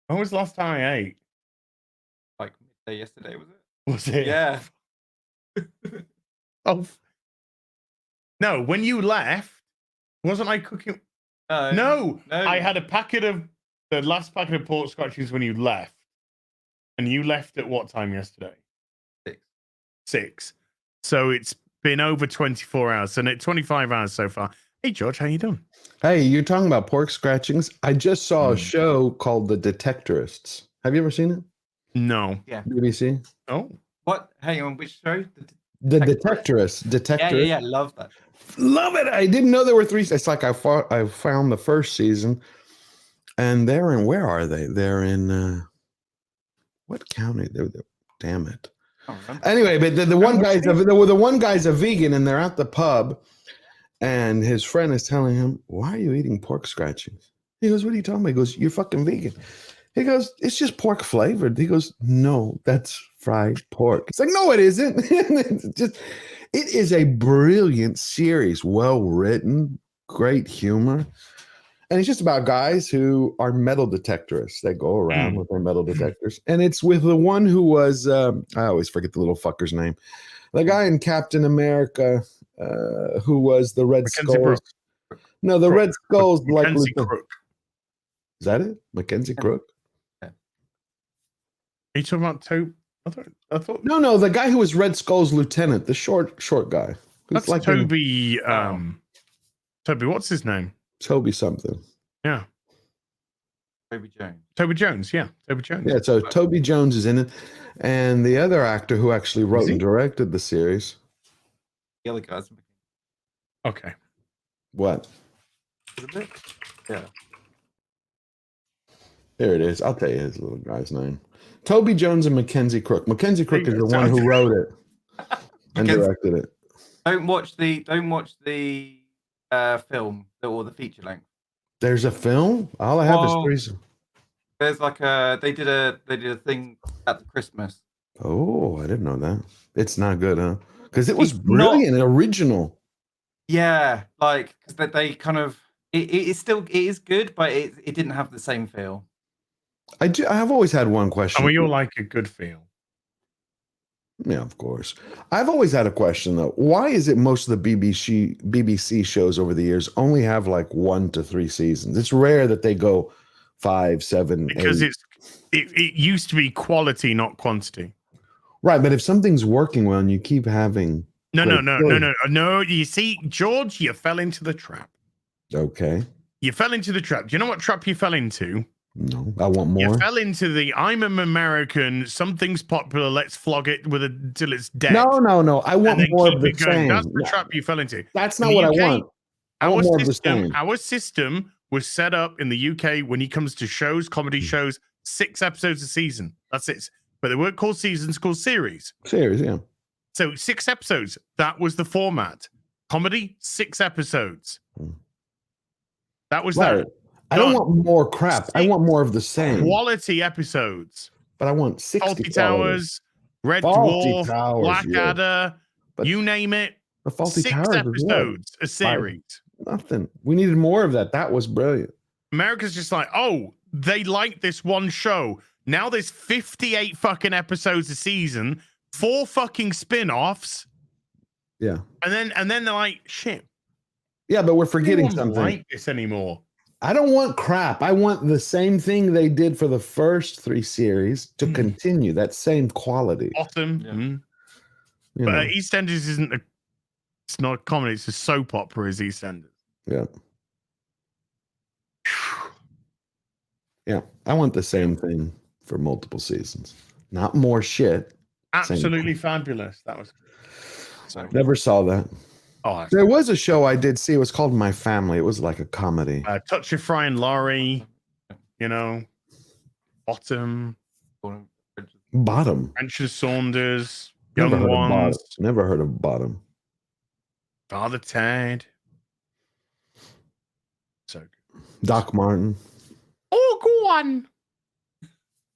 was the last time I ate? Like midday yesterday, was it? Was it? Yeah. Oh. No, when you left, wasn't I cooking? No. I had a packet of the last packet of pork scratchings when you left. And you left at what time yesterday? 6. So it's been over 24 hours. So 25 hours so far. Hey, George, how you doing? Hey, you're talking about pork scratchings. I just saw a show called The Detectorists. Have you ever seen it? No. Yeah. BBC? Oh. What? Hang on, which show? The Detectorists. Yeah. Love that. Love it. I didn't know there were 3. It's like I found the first season, and they're in, where are they? They're in what county? Damn it. Anyway, but the one guy's the one guy's a vegan, and they're at the pub, and his friend is telling him, "Why are you eating pork scratchings?" He goes, "What are you talking about?" He goes, "You're fucking vegan." He goes, "It's just pork flavored." He goes, "No, that's fried pork." It's like, no, it isn't. It is a brilliant series, well written, great humor. And it's just about guys who are metal detectorists. They go around with their metal detectors. And it's with the one who was, I always forget the little fucker's name. The guy in Captain America who was the Red Skull. No, the Red Skull's like Mackenzie Crook. Is that it? Mackenzie Crook? Are you talking about Toby? I thought. No, the guy who was Red Skull's lieutenant, the short guy. That's like Toby. Toby, what's his name? Toby something. Yeah. Toby Jones. Toby Jones, yeah. Toby Jones. Yeah, so Toby Jones is in it. And the other actor who actually wrote and directed the series. The other guys. Okay. What? Yeah. There it is. I'll tell you his little guy's name. Toby Jones and Mackenzie Crook. Mackenzie Crook is the one who wrote it and directed it. Don't watch the film or the feature length. There's a film? All I have is 3. There's like they did a thing at the Christmas. Oh, I didn't know that. It's not good, huh? Because it was brilliant and original. Yeah, like because they kind of it is good, but it didn't have the same feel. I've always had one question. Oh, well, you're like a good feel. Yeah, of course. I've always had a question though. Why is it most of the BBC shows over the years only have like 1 to 3 seasons? It's rare that they go 5, 7, because 8. It used to be quality, not quantity. Right, but if something's working well and you keep having No. You see, George, you fell into the trap. Okay. You fell into the trap. Do you know what trap you fell into? No, I want more. You fell into the I'm an American, something's popular, let's flog it with it till it's dead. No. I want more of the same. That's the trap you fell into. That's not what I want. I want more of the same. Our system was set up in the UK when it comes to shows, comedy shows, 6 episodes a season. That's it. But they weren't called seasons, called series. Series, yeah. So 6 episodes. That was the format. Comedy, 6 episodes. That was that. I don't want more crap. I want more of the same. Quality episodes. But I want 60 Faulty Towers, Red Dwarf, Blackadder, you name it. The Faulty 6 Towers episodes a series. Nothing. We needed more of that. That was brilliant. America's just like, oh, they like this one show. Now there's 58 fucking episodes a season, 4 fucking spin-offs. Yeah. And then they're like, shit. Yeah, but we're forgetting something. I don't like this anymore. I don't want crap. I want the same thing they did for the first 3 series to continue. That same quality. Awesome. Yeah. But EastEnders isn't it's not a comedy, it's a soap opera is EastEnders. Yeah. Yeah. I want the same thing for multiple seasons. not more shit. Absolutely fabulous. That was So Never saw that. oh, There was a show I did see. It was called My Family. It was like a comedy. Touch of Fry and Laurie, you know, Bottom, Bottom. Anxious Saunders, Never Young heard of Bottom. Ones, Never heard of Bottom. Father Ted. So good. Doc Martin. Oh, go on.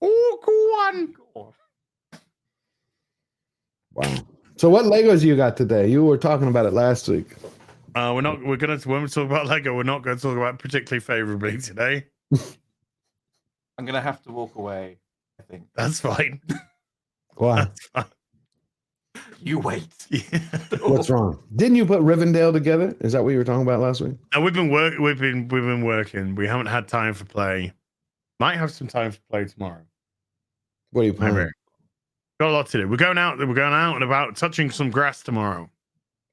Oh, go on. Wow. So what Legos you got today? You were talking about it last week. We're not. We're gonna when we talk about Lego. We're not going to talk about particularly favorably today. I'm gonna have to walk away. I think That's fine. Why? That's fine. You wait. Yeah. What's wrong? Didn't you put Rivendell together? Is that what you were talking about last week? No, we've been working. We haven't had time for play. Might have some time for play tomorrow. What are you playing? Maybe. Got a lot to do. We're going out and about, touching some grass tomorrow.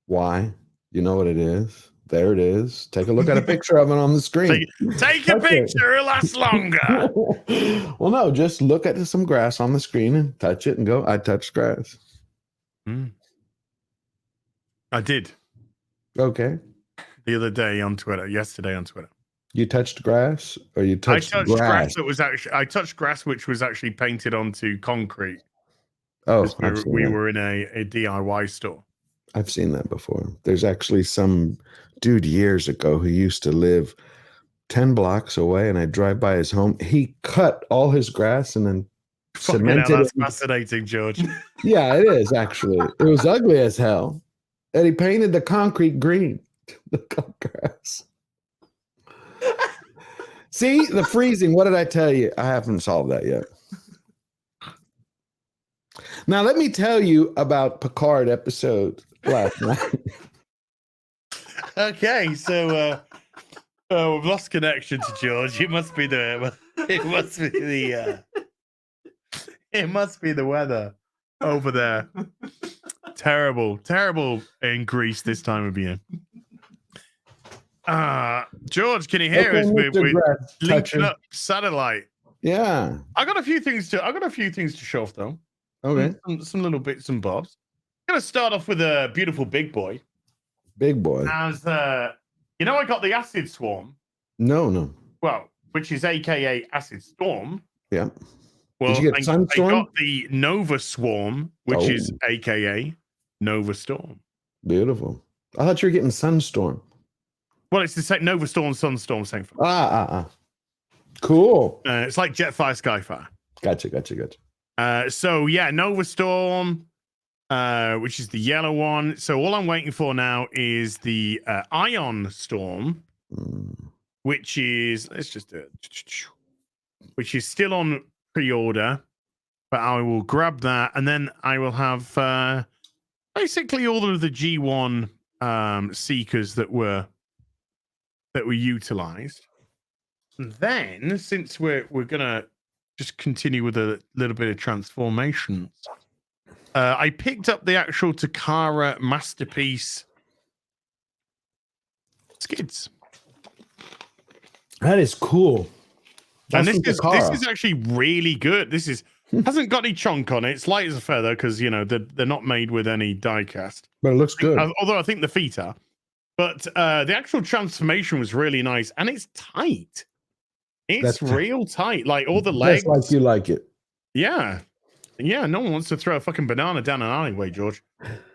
Why? You know what it is. There it is. Take a look at a picture of it on the screen. Take a picture. It'll last longer. Well, no, just look at some grass on the screen and touch it and go, I touched grass. I did. Okay. The other day on Twitter. Yesterday on Twitter. You touched grass, or you touched grass? That was actually. I touched grass which was actually painted onto concrete. Oh, we were in a DIY store. I've seen that before. There's actually some dude years ago who used to live 10 blocks away, and I drive by his home. He cut all his grass and then cemented it. That's fascinating, George. Yeah, it is actually. It was ugly as hell. And he painted the concrete green. The grass. See, the freezing. What did I tell you? I haven't solved that yet. Now, let me tell you about Picard episode last night. Okay, so we've lost connection to George. It must be the weather over there. Terrible in Greece this time of year. George, can you hear us? We're linking up satellite. Yeah. I got a few things to show off though. Okay. Some little bits and bobs. I'm gonna start off with a beautiful big boy. Big boy. As I got the Acid Swarm. No. Well, which is AKA Acid Storm. Yeah. Well, did you get Sunstorm? I got the Nova Swarm, which is AKA Nova Storm. Beautiful. I thought you were getting Sunstorm. Well, it's the same Nova Storm, Sunstorm, same thing. Cool. It's like Jetfire, Skyfire. Gotcha. So yeah, Nova Storm, which is the yellow one. So all I'm waiting for now is the Ion Storm, which is which is still on pre-order, but I will grab that, and then I will have basically all of the G1 seekers that were utilized. And then, since we're gonna just continue with a little bit of transformations, I picked up the actual Takara Masterpiece skids. That is cool. And this is actually really good. This is hasn't got any chunk on it. It's light as a feather because they're not made with any die cast. But it looks good. Although I think the feet are. But the actual transformation was really nice, and it's tight. It's real tight. Like all the legs. Just like you like it. Yeah. No one wants to throw a fucking banana down an alleyway, George.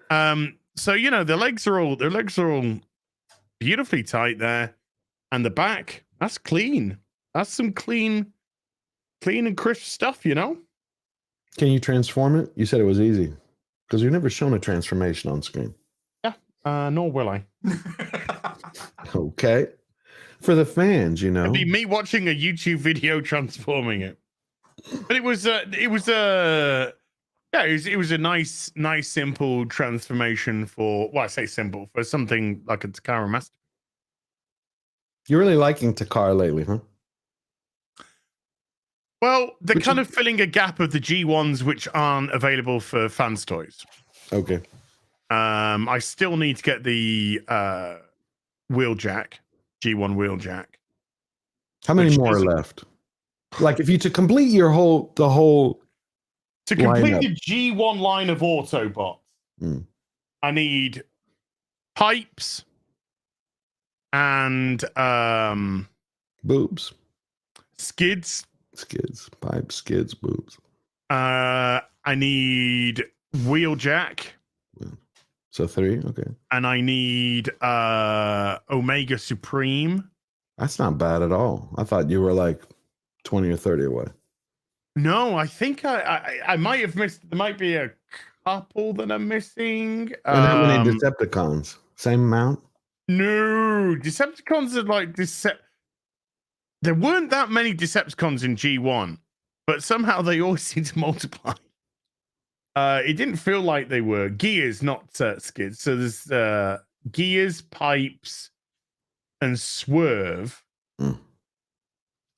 So the legs are all beautifully tight there, and the back that's clean. That's some clean and crisp stuff, Can you transform it? You said it was easy because you've never shown a transformation on screen. Yeah, nor will I. Okay, for the fans, It'd be me watching a YouTube video transforming it. But it was a nice simple transformation for. Well, I say simple for something like a Takara Master. You're really liking Takara lately, huh? Well, they're kind of filling a gap of the G1s which aren't available for fans toys. Okay. I still need to get the Wheeljack, G1 Wheeljack. How many more are left? Like if you to complete the whole To complete the G1 line of Autobots, I need pipes and boobs, skids, pipes, skids, boobs. I need Wheeljack. So 3, okay. And I need Omega Supreme. That's not bad at all. I thought you were like 20 or 30 away. No, I think I might have missed. There might be a couple that I'm missing. And how many Decepticons? Same amount? No, Decepticons are like There weren't that many Decepticons in G1, but somehow they always seem to multiply. It didn't feel like they were gears, not skids. So there's gears, pipes, and swerve.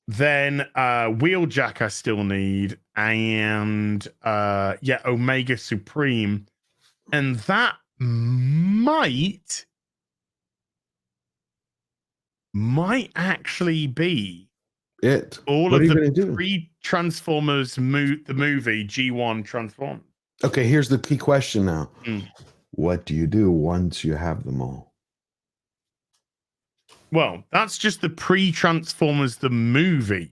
Then Wheeljack I still need, and Omega Supreme, and that might actually be it. All of the pre-Transformers the movie G1 Transformers. Okay, here's the key question now. What do you do once you have them all? Well, that's just the pre-Transformers the movie.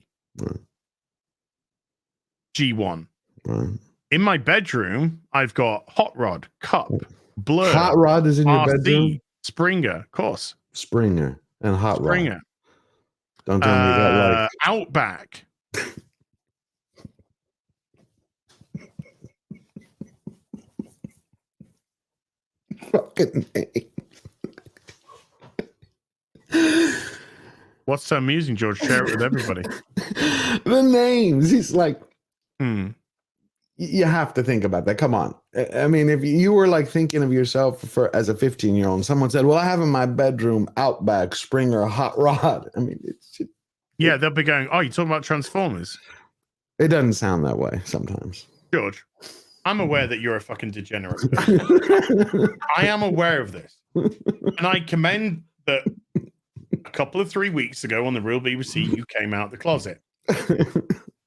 G1. Right. In my bedroom, I've got Hot Rod, Cup, Blur. Hot Rod is in your RC, bedroom? Springer, of course. Springer and Hot Springer. Rod. Don't tell me that like Outback. Fucking name. What's so amusing, George? Share it with everybody. The names. He's like, you have to think about that. Come on. I mean, if you were like thinking of yourself as a 15-year-old, and someone said, well, I have in my bedroom Outback, Springer, Hot Rod. I mean, they'll be going, oh, you're talking about Transformers? It doesn't sound that way sometimes. George, I'm aware that you're a fucking degenerate. I am aware of this. And I commend that a couple of 3 weeks ago on the Real BBC, you came out the closet.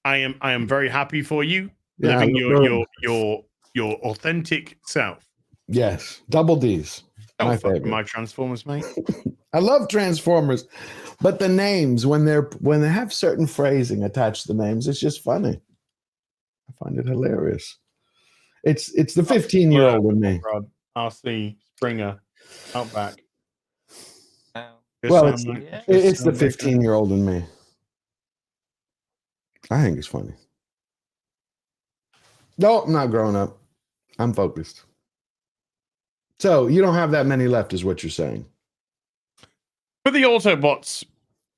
I am very happy for you living your authentic self. Yes, double D's. My favorite. My Transformers, mate. I love Transformers, but the names when they have certain phrasing attached to the names, it's just funny. I find it hilarious. It's the 15-year-old in me. RC, Springer, Outback. Well, it's the 15-year-old in me. I think it's funny. No, I'm not growing up. I'm focused. So you don't have that many left, is what you're saying. For the Autobots,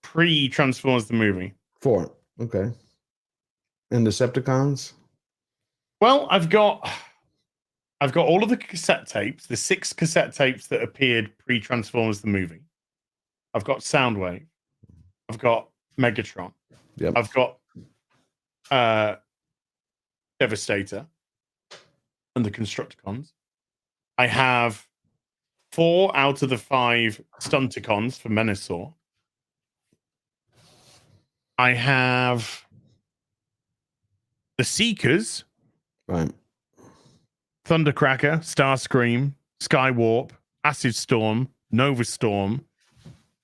pre-Transformers the movie. 4. Okay. And Decepticons? Well, I've got all of the cassette tapes, the 6 cassette tapes that appeared pre-Transformers the movie. I've got Soundwave. I've got Megatron. Yep. I've got Devastator and the Constructicons. I have 4 out of the 5 Stunticons for Menasor. I have the Seekers. Right. Thundercracker, Starscream, Skywarp, Acid Storm, Nova Storm,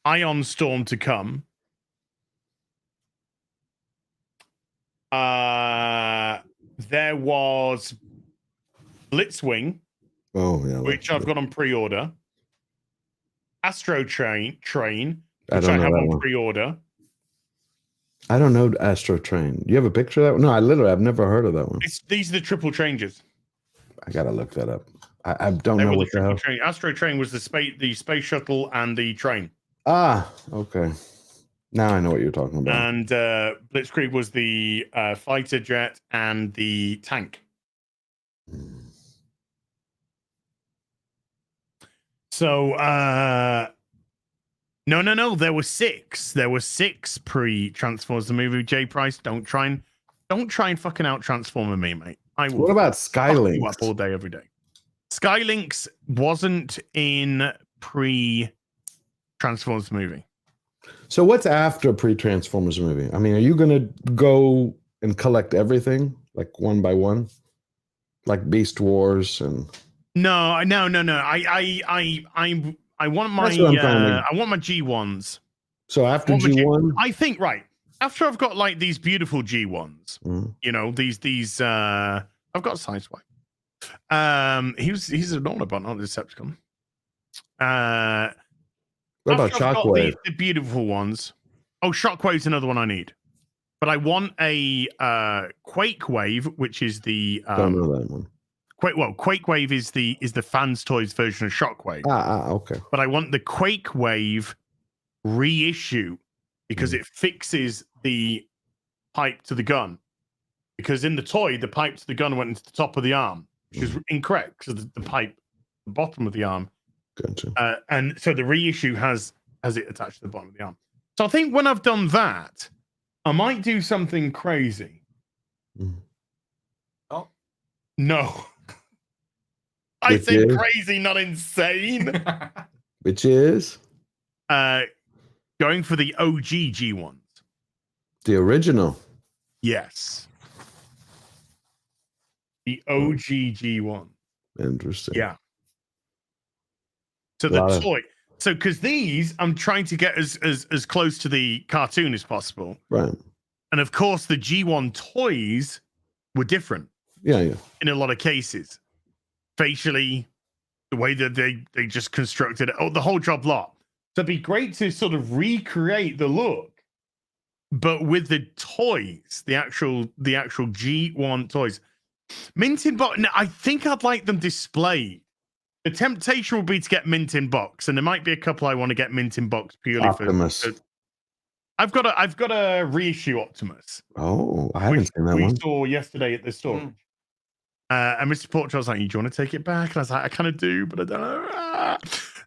Ion Storm to come. There was Blitzwing, which I've got on pre-order. Astro Train, which I have on pre-order. I don't know Astro Train. You have a picture of that? No, I've never heard of that one. These are the triple changes. I gotta look that up. I don't know what the hell. Astro Train was the space shuttle and the train. Ah, okay. Now I know what you're talking about. And Blitzkrieg was the fighter jet and the tank. So no. There were 6. There were 6 pre-Transformers the movie. J Price, don't try and fucking out Transformer me, mate. I will. What about Skylinks? You up all day, every day. Skylinks wasn't in pre-Transformers movie. So what's after pre-Transformers movie? I mean, are you gonna go and collect everything like one by one? like Beast Wars and. No. I want my That's what I'm trying to. I want my G1s. So after G1, I think right after I've got like these beautiful G1s, you know, these I've got Sideswipe. He's an Autobot, not a Decepticon. what about After I've got Shockwave? the beautiful ones. Oh, Shockwave's another one I need. But I want a Quake Wave, which is the Don't know that one. Quake Wave is the fans toys version of Shockwave. Okay. But I want the Quake Wave reissue because it fixes the pipe to the gun. Because in the toy, the pipe to the gun went into the top of the arm, which is incorrect because the pipe, the bottom of the arm. Gotcha. And so the reissue has it attached to the bottom of the arm. So I think when I've done that, I might do something crazy. Oh. No. I said crazy, not insane. Which is? Going for the OG G1s. The original. Yes. The OG G1. Interesting. Yeah. So the toy. So because these, I'm trying to get as close to the cartoon as possible. Right. And of course, the G1 toys were different. Yeah. In a lot of cases. Facially, the way that they just constructed it. Oh, the whole job lot. So it'd be great to sort of recreate the look, but with the toys, the actual G1 toys. Mint in box. I think I'd like them displayed. The temptation would be to get mint in box, and there might be a couple I want to get mint in box purely Optimus. for. I've got a reissue Optimus. Oh, I haven't seen that one. We saw yesterday at the store. And Mr. Porch was like, "Do you want to take it back?" And I was like, "I kind of do, but I don't know."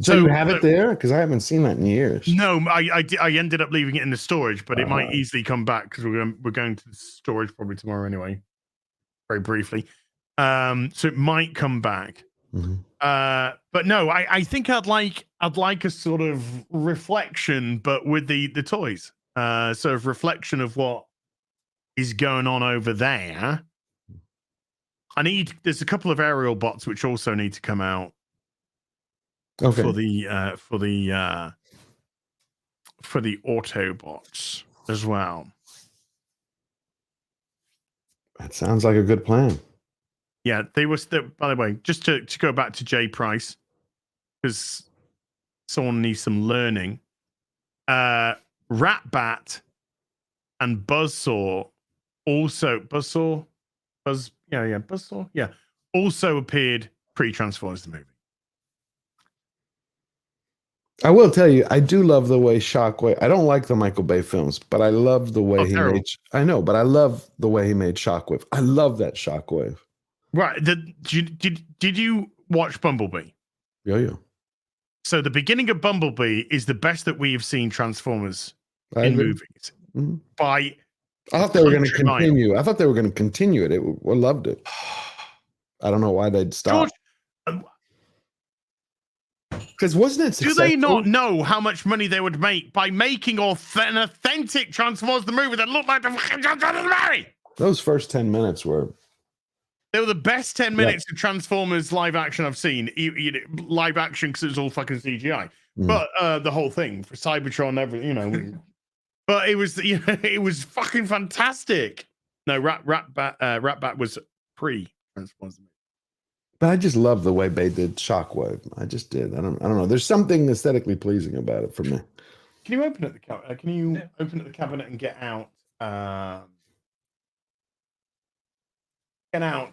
So you have it there? Because I haven't seen that in years. No, I ended up leaving it in the storage, but it might easily come back because we're going to the storage probably tomorrow anyway. Very briefly, so it might come back. But no, I think I'd like a sort of reflection, but with the toys. Sort of reflection of what is going on over there. There's a couple of aerial bots which also need to come out. Okay. For the Autobots as well. That sounds like a good plan. Yeah, they were still, by the way, just to go back to J Price, because someone needs some learning. Ratbat and Buzzsaw also also appeared pre-Transformers the movie. I will tell you, I do love the way Shockwave. I don't like the Michael Bay films, but I love the way he made. I know, but I love the way he made Shockwave. I love that Shockwave. Right. Did you watch Bumblebee? Yeah. So the beginning of Bumblebee is the best that we have seen Transformers in movies. By I thought they were going to continue. I thought they were going to continue it. I loved it. I don't know why they'd stop. Because wasn't it successful? Do they not know how much money they would make by making an authentic Transformers the movie that looked like the fucking Transformers the movie? Those first 10 minutes were... They were the best 10 minutes of Transformers live action I've seen. Live action because it was all fucking CGI. But the whole thing for Cybertron, everything, But it was, it was fucking fantastic. No, Ratbat was pre-Transformers. But I just love the way they did Shockwave. I just did. I don't know. There's something aesthetically pleasing about it for me. Can you open up the cabinet and get out?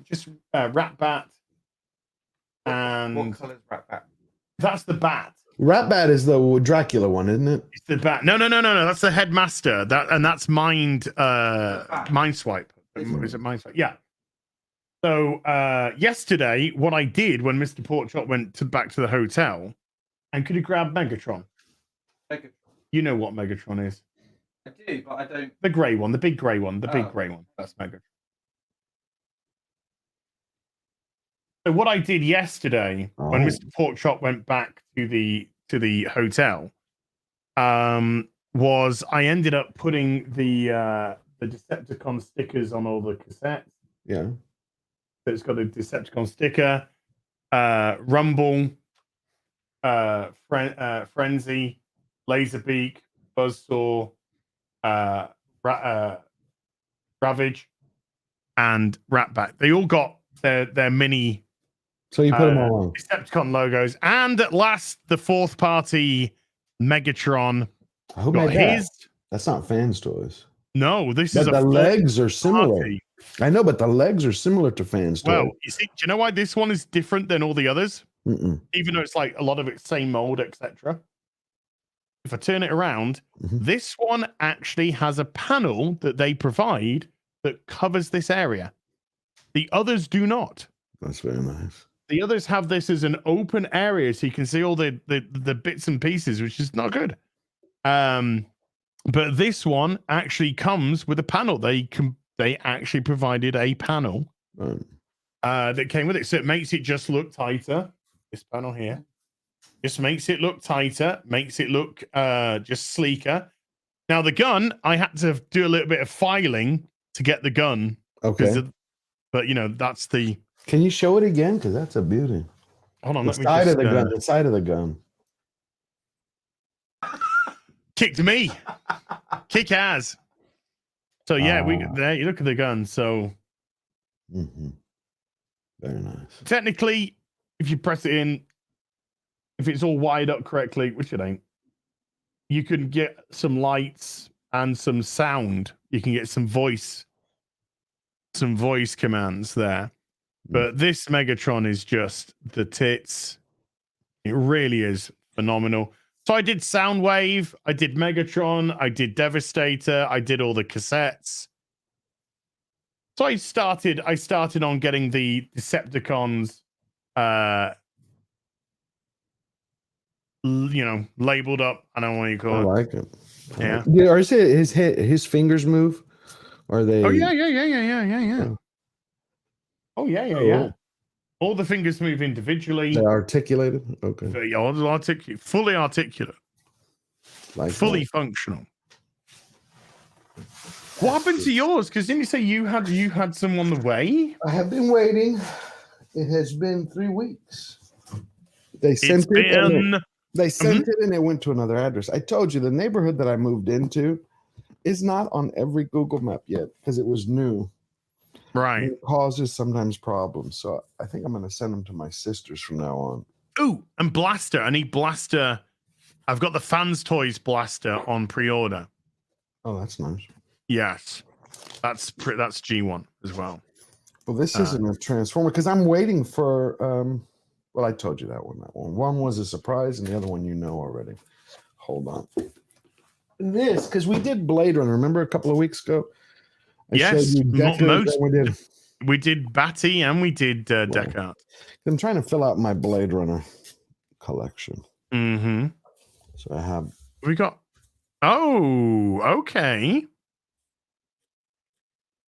Just Ratbat. And what color is Ratbat? That's the bat. Ratbat is the Dracula one, isn't it? It's the bat. No. That's the headmaster. That's Mind Swipe. Is it Mind Swipe? Yeah. So yesterday, what I did when Mr. Porkchop went back to the hotel, and could you grab Megatron? Megatron. You know what Megatron is. I do, but I don't. The grey one, the big grey one, big grey one. That's Megatron. So what I did yesterday when Mr. Porkchop went back to the hotel, was I ended up putting the Decepticon stickers on all the cassettes. Yeah. it's got a Decepticon sticker. Rumble, Frenzy, Laserbeak, Buzzsaw, Ravage, and Ratback. They all got their mini. So you put them all on Decepticon logos, and at last, the fourth party Megatron. Who made that? That's not Fans Toys. No, this but is the legs are similar. Party. I know, but the legs are similar to Fans Toys. Well, you see, do you know why this one is different than all the others? Mm-mm. Even though it's like a lot of it's same mold, etc. If I turn it around, this one actually has a panel that they provide that covers this area. The others do not. That's very nice. The others have this as an open area, so you can see all the bits and pieces, which is not good. But this one actually comes with a panel. They actually provided a panel that came with it, so it makes it just look tighter. This panel here just makes it look tighter, makes it look just sleeker. Now the gun, I had to do a little bit of filing to get the gun. Okay, but you know that's the. Can you show it again? Because that's a beauty. Hold on, the side of the gun. The side of the gun. Kicked me. Kick ass. So yeah, there you look at the gun. So very nice. Technically, if you press it in, if it's all wired up correctly, which it ain't, you can get some lights and some sound. You can get some voice commands there. But this Megatron is just the tits. It really is phenomenal. So I did Soundwave, I did Megatron, I did Devastator, I did all the cassettes. So I started on getting the Decepticons, labeled up. I don't know what you call it. I like it. Yeah. Or is it his fingers move? Or are they? Oh yeah. Oh yeah. All the fingers move individually. They're articulated. Okay. Fully articulate. Like fully functional. What happened to yours? Because didn't you say you had some on the way? I have been waiting. It has been 3 weeks. They sent it. They sent it and it went to another address. I told you the neighborhood that I moved into is not on every Google map yet because it was new. Right. And it causes sometimes problems. So I think I'm going to send them to my sisters from now on. Ooh, and Blaster. I need Blaster. I've got the Fans Toys Blaster on pre-order. Oh, that's nice. Yes. That's G1 as well. Well, this isn't a Transformer because I'm waiting for well, I told you that one. One was a surprise and the other one you know already. Hold on. This, because we did Blade Runner, remember a couple of weeks ago? Yes, we did Batty and we did Deckard. I'm trying to fill out my Blade Runner collection. Mm-hmm. So I have. We got. Oh, okay.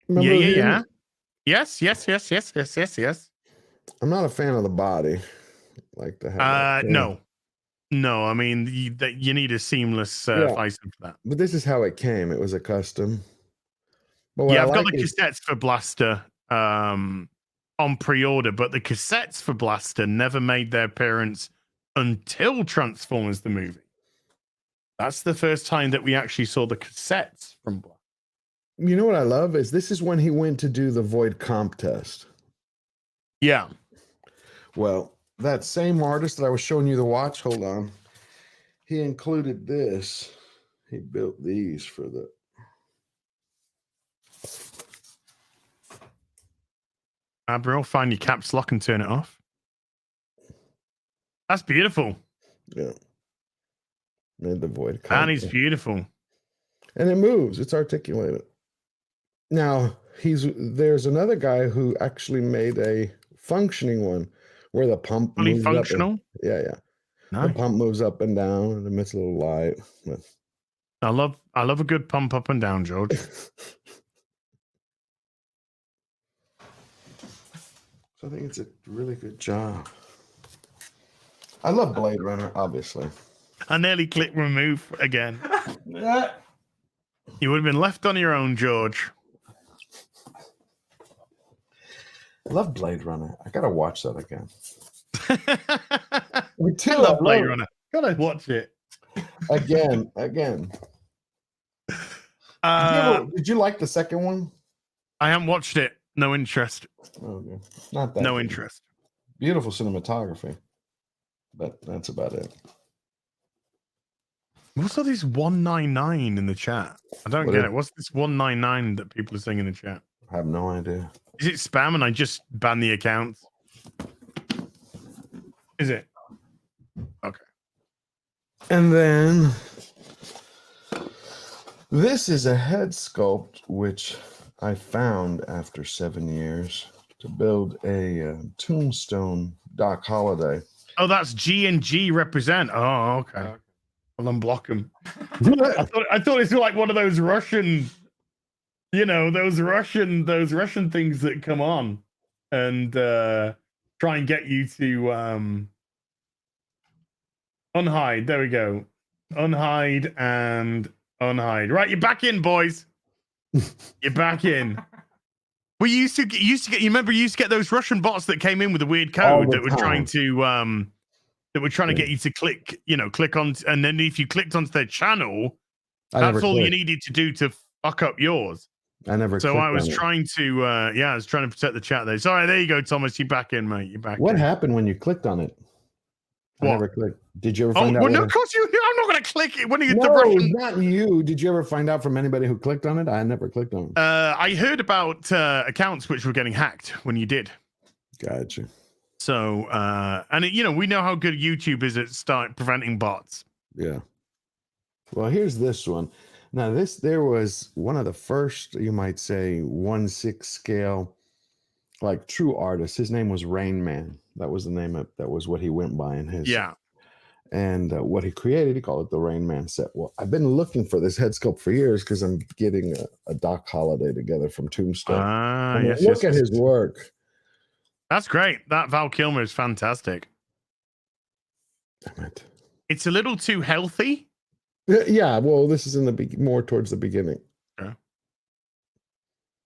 Remember yeah. Yes. I'm not a fan of the body. Like the head. No. I mean, you need a seamless Bison for that. But this is how it came. It was a custom. But I've got the cassettes for Blaster on pre-order, but the cassettes for Blaster never made their appearance until Transformers the movie. That's the first time that we actually saw the cassettes from Blaster. You know what I love is this is when he went to do the Void comp test. Yeah. Well, that same artist that I was showing you the watch, hold on. He included this. He built these for the Bro, find your caps lock and turn it off. That's beautiful. Yeah. Made the Void. That is beautiful. And it moves. It's articulated. Now, there's another guy who actually made a functioning one where the pump fully moves functional? Up and, yeah. Nice. The pump moves up and down and emits a little light. I love a good pump up and down, George. I think it's a really good job. I love Blade Runner, obviously. I nearly clicked remove again. You would have been left on your own, George. I love Blade Runner. I gotta watch that again. I love Blade Runner. Gotta watch it again. Did you like the second one? I haven't watched it. No interest. Okay. Not that. No good. interest. Beautiful cinematography, but that's about it. What's all these 199 in the chat? I don't get it. What's this 199 that people are saying in the chat? I have no idea. Is it spam and I just ban the accounts? Is it? Okay. And then this is a head sculpt which I found after 7 years to build a Tombstone Doc Holliday. Oh, that's G&G represent. Oh, okay. I'll unblock him. I thought it's like one of those Russian, those Russian things that come on and try and get you to unhide. There we go. Unhide and unhide. Right, you're back in, boys. You're back in. We used to get. You remember? You used to get those Russian bots that came in with a weird code that were trying to get you to click on, and then if you clicked onto their channel, that's all you needed to do to fuck up yours. I never. So I was trying to, I was trying to protect the chat there. Sorry, there you go, Thomas. You're back in, mate. You're back. What happened when you clicked on it? I never clicked. Did you ever find out? Well, no, of course you. I'm not going to click it when you get no, the Russian. Not you. Did you ever find out from anybody who clicked on it? I never clicked on it. I heard about accounts which were getting hacked when you did. Gotcha. So, we know how good YouTube is at start preventing bots. Yeah. Well, here's this one. Now, there was one of the first, you might say, 1/6 scale, like true artist. His name was Rain Man. That was the name that was what he went by in his. Yeah. And what he created, he called it the Rain Man set. Well, I've been looking for this head sculpt for years because I'm getting a Doc Holliday together from Tombstone. Look at his work. That's great. That Val Kilmer is fantastic. Damn it. It's a little too healthy. Yeah, well, this is in the more towards the beginning. Yeah.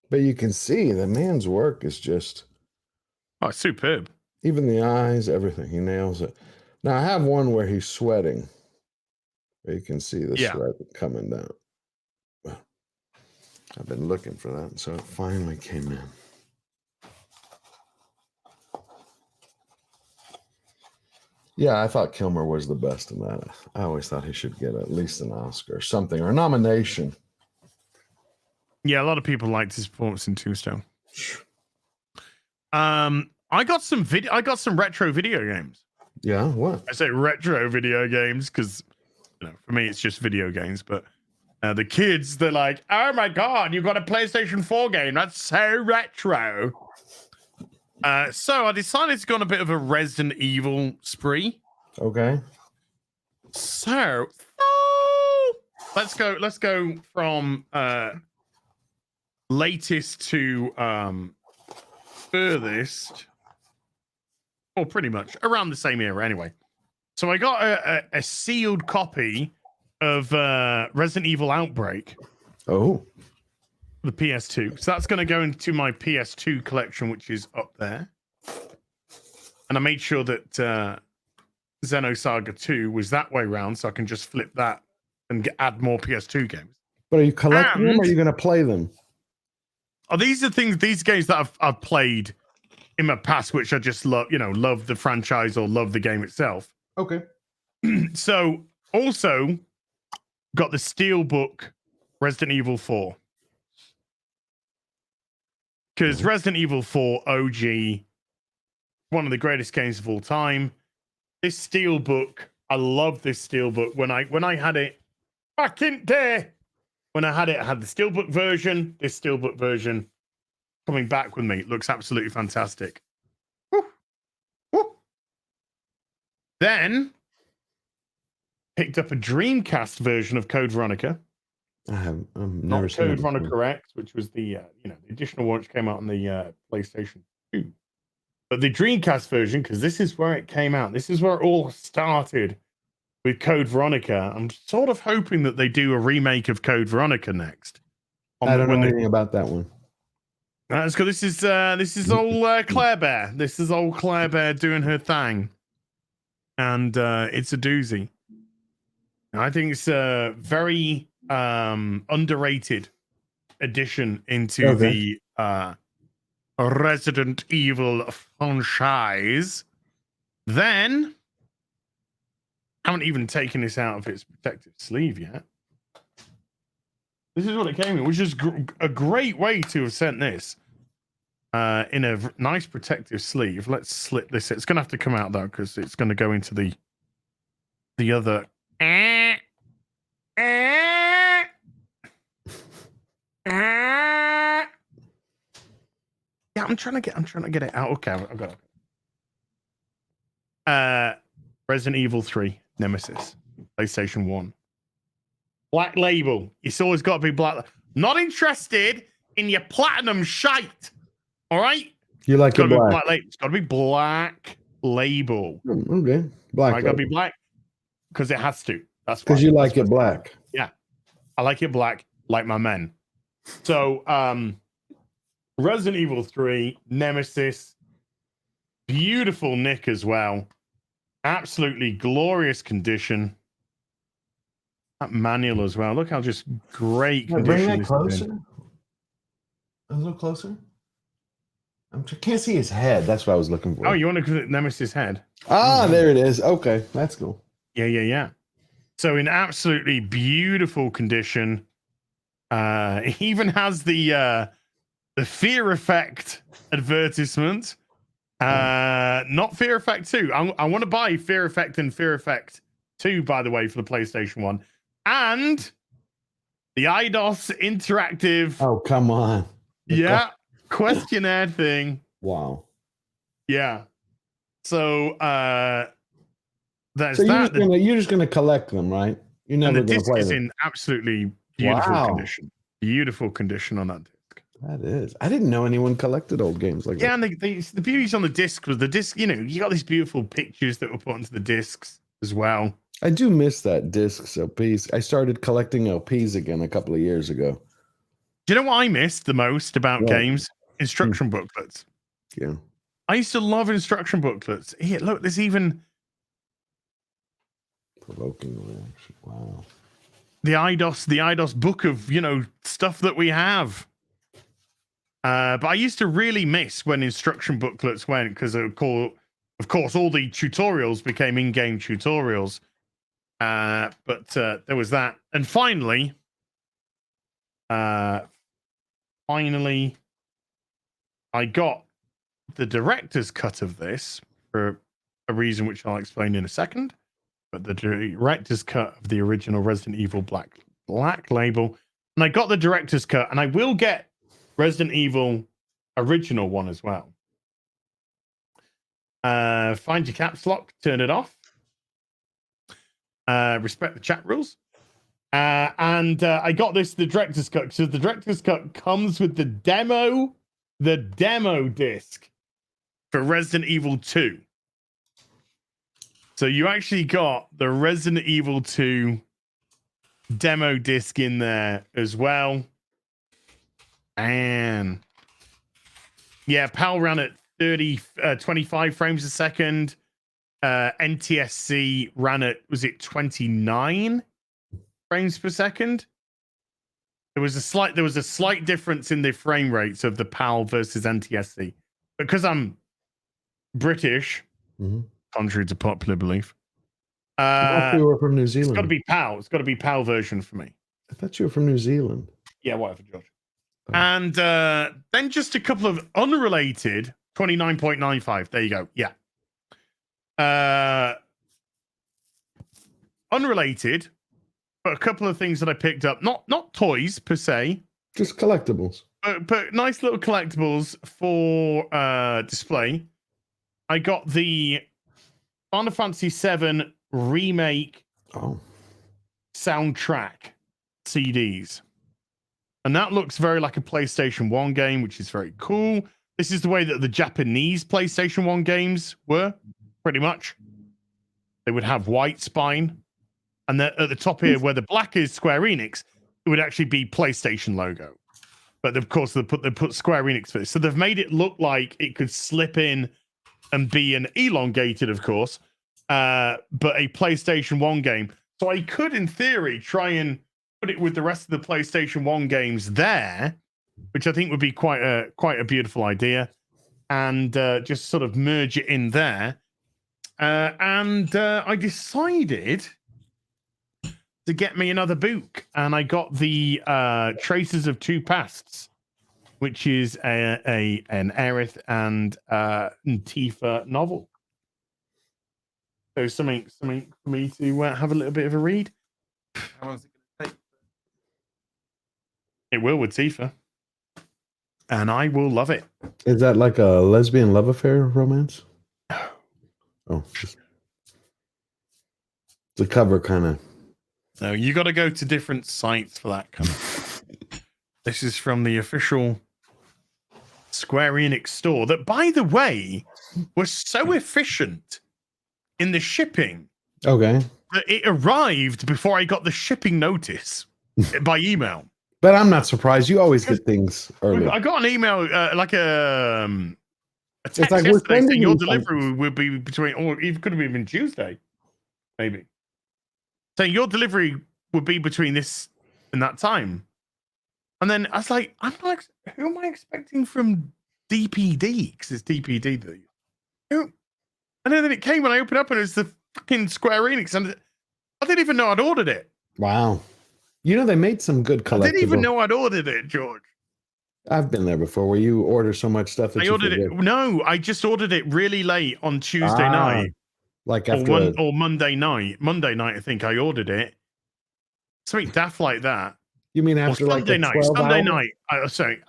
But you can see the man's work is just superb. Even the eyes, everything. He nails it. Now I have one where he's sweating. You can see the sweat coming down. Well, I've been looking for that, so it finally came in. Yeah, I thought Kilmer was the best in that. I always thought he should get at least an Oscar or something, or a nomination. Yeah, a lot of people liked his performance in Tombstone. I got some retro video games. Yeah, what? I say retro video games because for me it's just video games, but the kids, they're like, oh my god, you got a PlayStation 4 game. That's so retro. So I decided to go on a bit of a Resident Evil spree. Okay. So let's go from latest to furthest. Well, pretty much around the same era anyway. So I got a sealed copy of Resident Evil Outbreak. Oh. The PS2. So that's going to go into my PS2 collection, which is up there. And I made sure that Xenosaga 2 was that way round, so I can just flip that and add more PS2 games. But are you collecting them or are you going to play them? Oh, these games that I've played in my past, which I just love, love the franchise or love the game itself. Okay. So also got the Steelbook Resident Evil 4. Because Resident Evil 4 OG, one of the greatest games of all time. This Steelbook, I love this Steelbook. When I had it back in there, I had the Steelbook version, this Steelbook version coming back with me. It looks absolutely fantastic. Woo. Woo. Then picked up a Dreamcast version of Code Veronica. I have never seen Code Veronica X, which was the the additional one which came out on the PlayStation 2. But the Dreamcast version, because this is where it came out. This is where it all started with Code Veronica. I'm sort of hoping that they do a remake of Code Veronica next. I don't know anything about that one. Let's go. This is old Claire Bear. This is old Claire Bear doing her thing, and it's a doozy. I think it's a very underrated addition into the Resident Evil franchise. Then, haven't even taken this out of its protective sleeve yet. This is what it came in, which is a great way to have sent this in a nice protective sleeve. Let's slip this. It's going to have to come out though, because it's going to go into the other. Yeah, I'm trying to get it out. Okay, I've got it. Resident Evil 3 Nemesis, PlayStation 1. Black label. It's always got to be black. Not interested in your platinum shite. All right? You like it black. It's got to be black label. Okay. Black. It's got to be black because it has to. That's because you like it black. Yeah. I like it black, like my men. So, Resident Evil 3, Nemesis, beautiful nick as well. Absolutely glorious condition. That manual as well. Look how just great condition. Bring that closer. A little closer. I can't see his head. That's what I was looking for. Oh, you want to look at Nemesis head? Ah, there it is. Okay, that's cool. Yeah. So in absolutely beautiful condition. It even has the Fear Effect advertisement. Not Fear Effect 2. I want to buy Fear Effect and Fear Effect 2, by the way, for the PlayStation 1. And the IDOS interactive. Oh, come on. Yeah. Questionnaire thing. Wow. Yeah. So that's so that. You're just gonna collect them, right? You're never and the gonna disc play is them. in absolutely beautiful condition. Beautiful condition on that disc. That is. I didn't know anyone collected old games like that. Yeah, and the beauty on the disc was the disc, you got these beautiful pictures that were put onto the discs as well. I do miss that discs LPs. I started collecting LPs again a couple of years ago. Do you know what I missed the most about games? Instruction booklets. Yeah. I used to love instruction booklets. Here, look, there's even provoking reaction. Wow. The IDOS book of, stuff that we have. But I used to really miss when instruction booklets went, because of course all the tutorials became in-game tutorials. But there was that. And finally, I got the director's cut of this for a reason which I'll explain in a second. But the director's cut of the original Resident Evil Black label. And I got the director's cut, and I will get Resident Evil original one as well. Find your caps lock, turn it off. Respect the chat rules. And I got the director's cut. So the director's cut comes with the demo disc for Resident Evil 2. So you actually got the Resident Evil 2 demo disc in there as well. And yeah, PAL ran at 25 frames a second. NTSC ran at, was it 29 frames per second? There was a slight difference in the frame rates of the PAL versus NTSC. Because I'm British, contrary to popular belief. I thought you were from New Zealand. It's got to be PAL. It's got to be PAL version for me. I thought you were from New Zealand. Yeah, whatever, George. Oh. And then just a couple of unrelated 29.95. There you go. Yeah. Unrelated, but a couple of things that I picked up. Not toys per se. Just collectibles. But nice little collectibles for display. I got the Final Fantasy VII Remake soundtrack CDs. And that looks very like a PlayStation 1 game, which is very cool. This is the way that the Japanese PlayStation 1 games were, pretty much. They would have white spine. And at the top here, where the black is Square Enix, it would actually be PlayStation logo. but of course they put Square Enix first, so they've made it look like it could slip in and be an elongated, of course, but a PlayStation 1 game. So I could, in theory, try and put it with the rest of the PlayStation 1 games there, which I think would be quite a beautiful idea, and just sort of merge it in there. And I decided to get me another book, and I got the Traces of Two Pasts, which is an Aerith and Tifa novel. So something for me to have a little bit of a read. How long is it going to take? It will with Tifa, and I will love it. Is that like a lesbian love affair romance? Oh, just the cover kind of. No, you got to go to different sites for that kind of stuff. This is from the official Square Enix store that, by the way, was so efficient in the shipping. Okay. That it arrived before I got the shipping notice by email. But I'm not surprised. You always get things early. I got an email, like a text like yesterday saying your delivery will be between, or it could have even Tuesday, maybe. Saying your delivery would be between this and that time. And then I was like, who am I expecting from DPD? Because it's DPD. And then it came when I opened up and it was the fucking Square Enix. And I didn't even know I'd ordered it. Wow. You know, they made some good collectibles. I didn't even know I'd ordered it, George. I've been there before where you order so much stuff that I ordered it. No, I just ordered it really late on Tuesday night. Like after or Monday night. Monday night, I think I ordered it. Something daft like that. You mean after like Sunday night? Sunday night. Sorry.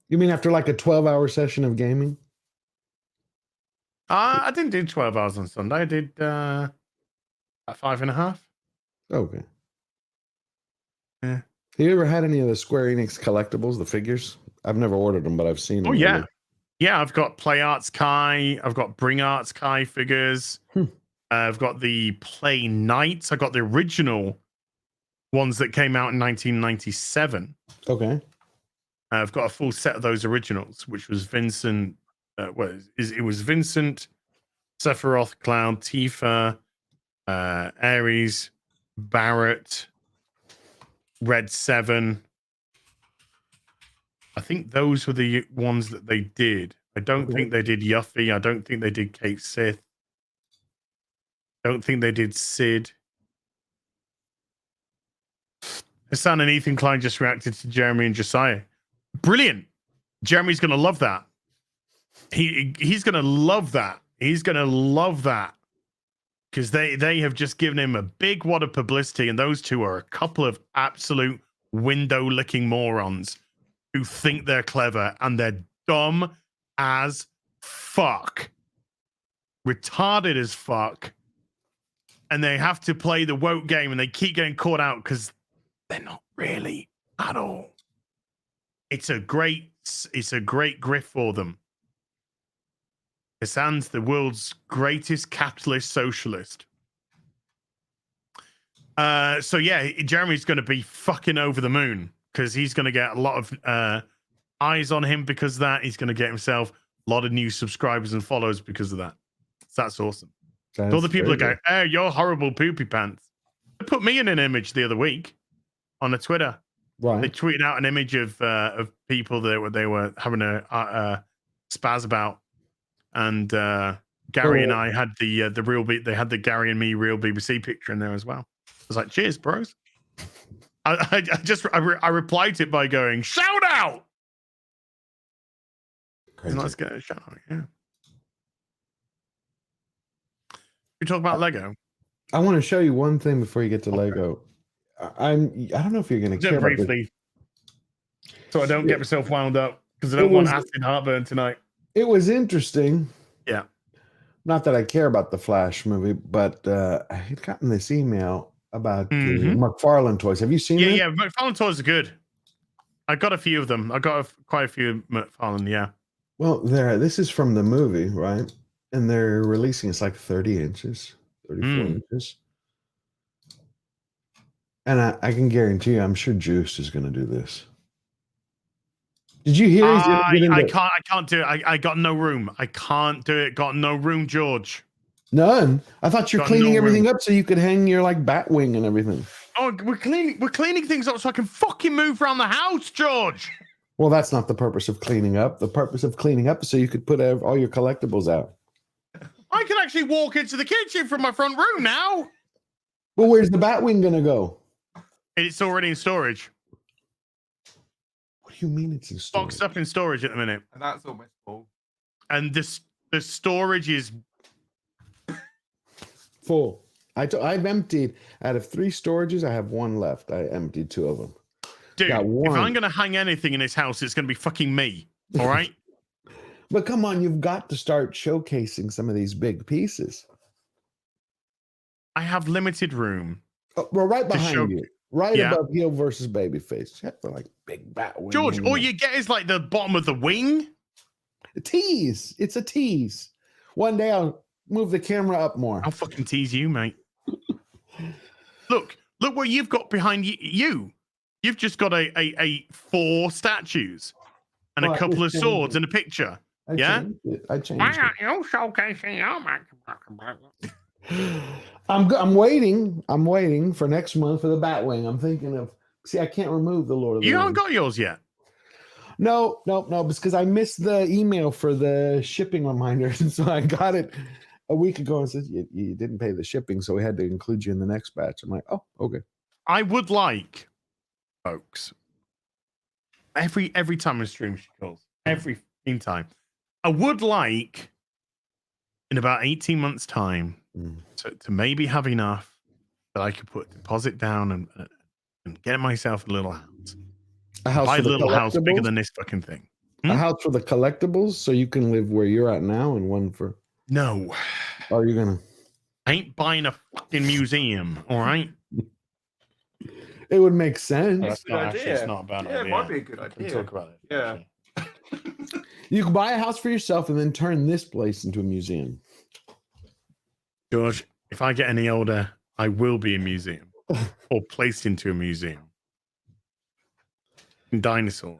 You mean after like a 12-hour session of gaming? I didn't do 12 hours on Sunday. I did 5.5. Okay. Yeah. Have you ever had any of the Square Enix collectibles, the figures? I've never ordered them, but I've seen them. Oh, yeah. Yeah, I've got Play Arts Kai. I've got Bring Arts Kai figures. I've got the Play Knights. I got the original ones that came out in 1997. Okay. I've got a full set of those originals, which was Vincent. It was Vincent, Sephiroth, Cloud, Tifa, Ares, Barrett, Red 7. I think those were the ones that they did. I don't think they did Yuffie. I don't think they did Kate Sith. I don't think they did Sid. Hassan and Ethan Klein just reacted to Jeremy and Josiah. Brilliant. Jeremy's going to love that. He's going to love that. He's going to love that. Because they have just given him a big wad of publicity, and those two are a couple of absolute window-licking morons who think they're clever, and they're dumb as fuck. Retarded as fuck. And they have to play the woke game, and they keep getting caught out because they're not really at all. It's a great grift for them. Hassan's the world's greatest capitalist socialist. So yeah, Jeremy's going to be fucking over the moon because he's going to get a lot of eyes on him because of that. He's going to get himself a lot of new subscribers and followers because of that. So that's awesome. So all the people that go, "Oh, you're horrible poopy pants." They put me in an image the other week on a Twitter. Right. They tweeted out an image of people that they were having a spaz about, and Gary and I had the real. They had the Gary and me real BBC picture in there as well. I was like, "Cheers, bros." I replied to it by going, "Shout out!" Crazy. And let's get a shout out. Yeah. We talk about Lego. I want to show you one thing before you get to Lego. I don't know if you're going to care briefly, so I don't get myself wound up because I don't want acid heartburn tonight. It was interesting. Yeah. Not that I care about the Flash movie, but I had gotten this email about the McFarlane toys. Have you seen it? Yeah, McFarlane toys are good. I got a few of them. I got quite a few McFarlane, yeah. Well, this is from the movie, right? And they're releasing, it's like 30 inches, 34 inches. And I can guarantee you, I'm sure Juice is going to do this. Did you hear? He's gonna get into I can't do it. I got no room. I can't do it. Got no room, George. none. I thought you're Got cleaning no everything room. up so you could hang your like bat wing and everything. Oh, we're cleaning things up so I can fucking move around the house, George. Well, that's not the purpose of cleaning up. The purpose of cleaning up is so you could put all your collectibles out. I can actually walk into the kitchen from my front room now. Well, where's the bat wing gonna go? It's already in storage. What do you mean it's in storage? Boxed up in storage at the minute. And that's almost full. And the storage is Full. I've emptied out of 3 storages. I have 1 left. I emptied 2 of them. dude. If I'm gonna hang anything in this house, it's gonna be fucking me. All right. But come on, you've got to start showcasing some of these big pieces. I have limited room. Oh, well, right behind you, right above heel versus babyface. You have to like big bat wing. George, all you get is like the bottom of the wing. A tease. It's a tease. One day I'll move the camera up more. I'll fucking tease you, mate. Look what you've got behind you. You've just got a 4 statues and a couple of swords and a picture. I changed it. Why aren't you showcasing your I'm waiting for next month for the Batwing. I'm thinking of I can't remove the Lord of the You Rings. haven't got yours yet. No, because I missed the email for the shipping reminder. So I got it a week ago and said you didn't pay the shipping, so we had to include you in the next batch. I'm like, oh, okay. I would like, folks, every time I stream, she calls every time. I would like, in about 18 months' time, to maybe have enough that I could put a deposit down and get myself a little house. A house buy for a little the house bigger than this fucking thing. A house for the collectibles, so you can live where you're at now, and one for. No. Are you gonna? I ain't buying a fucking museum. All right. It would make sense. That's not actually. It's not a bad idea. It might be a good idea. We can talk about it. Yeah. You can buy a house for yourself and then turn this place into a museum. George, if I get any older, I will be a museum or placed into a museum. Dinosaur.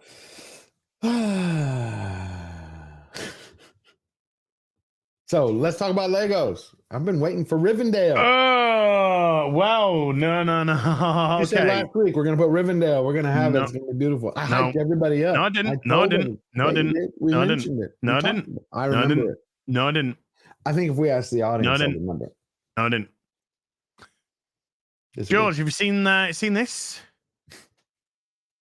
So let's talk about Legos. I've been waiting for Rivendell. Oh, wow. No. You said last week we're gonna put Rivendell. We're gonna have it. It's gonna be beautiful. I hyped everybody up. No, I didn't. No, I didn't. No, I didn't. We mentioned it. No, I didn't. I remember it. No, I didn't. I think if we ask the audience, they'll remember it. No, I didn't. George, have you seen this?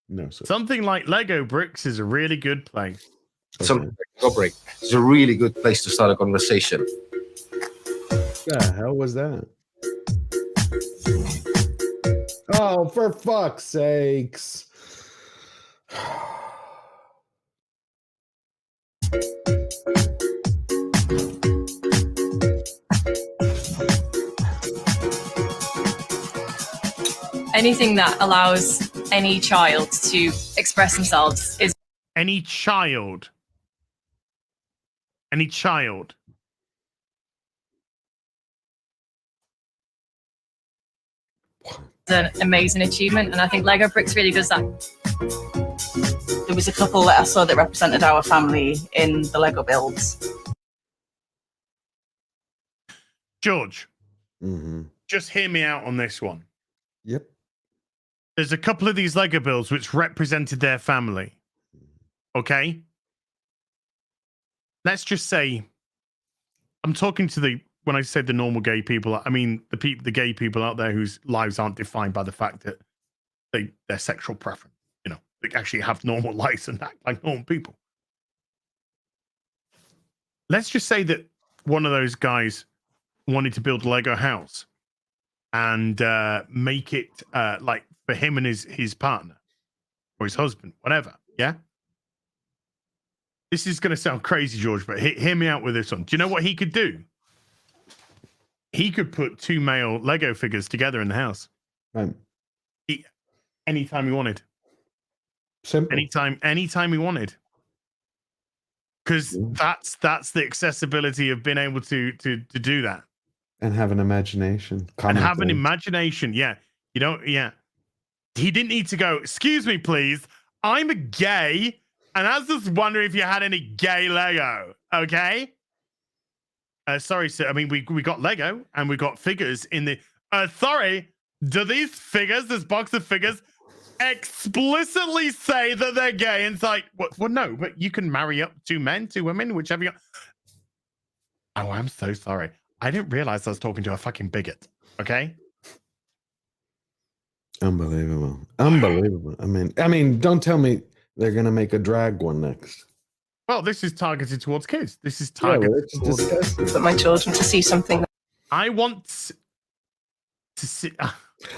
No, sir. Something like Lego bricks is a really good place. Some Lego brick is a really good place to start a conversation. What the hell was that? Oh, for fuck's sakes. Anything that allows any child to express themselves is Any child. an amazing achievement, and I think Lego Bricks really does that. There was a couple that I saw that represented our family in the Lego builds. George, just hear me out on this one. Yep. There's a couple of these Lego builds which represented their family. Okay? Let's just say, I'm talking to when I said the normal gay people, I mean the gay people out there whose lives aren't defined by the fact that their sexual preference, they actually have normal lives and act like normal people. Let's just say that one of those guys wanted to build a Lego house and make it like for him and his partner or his husband, whatever. Yeah. This is going to sound crazy, George, but hear me out with this one. Do you know what he could do? He could put 2 male Lego figures together in the house. Right. Anytime he wanted. Simple. Anytime he wanted. Because that's the accessibility of being able to do that. And have an imagination. And have an imagination. Yeah. Yeah. He didn't need to go, excuse me, please. I'm a gay And I was just wondering if you had any gay Lego. Okay. Sorry, sir. I mean, we got Lego and we got figures in the. Sorry. Do these figures, this box of figures, explicitly say that they're gay? And it's like, well, no, but you can marry up 2 men, 2 women, whichever you. Oh, I'm so sorry. I didn't realize I was talking to a fucking bigot. Okay. Unbelievable. Unbelievable. I mean, don't tell me they're gonna make a drag one next. Well, this is targeted towards kids. This is targeted towards for my children to see something. I want to see.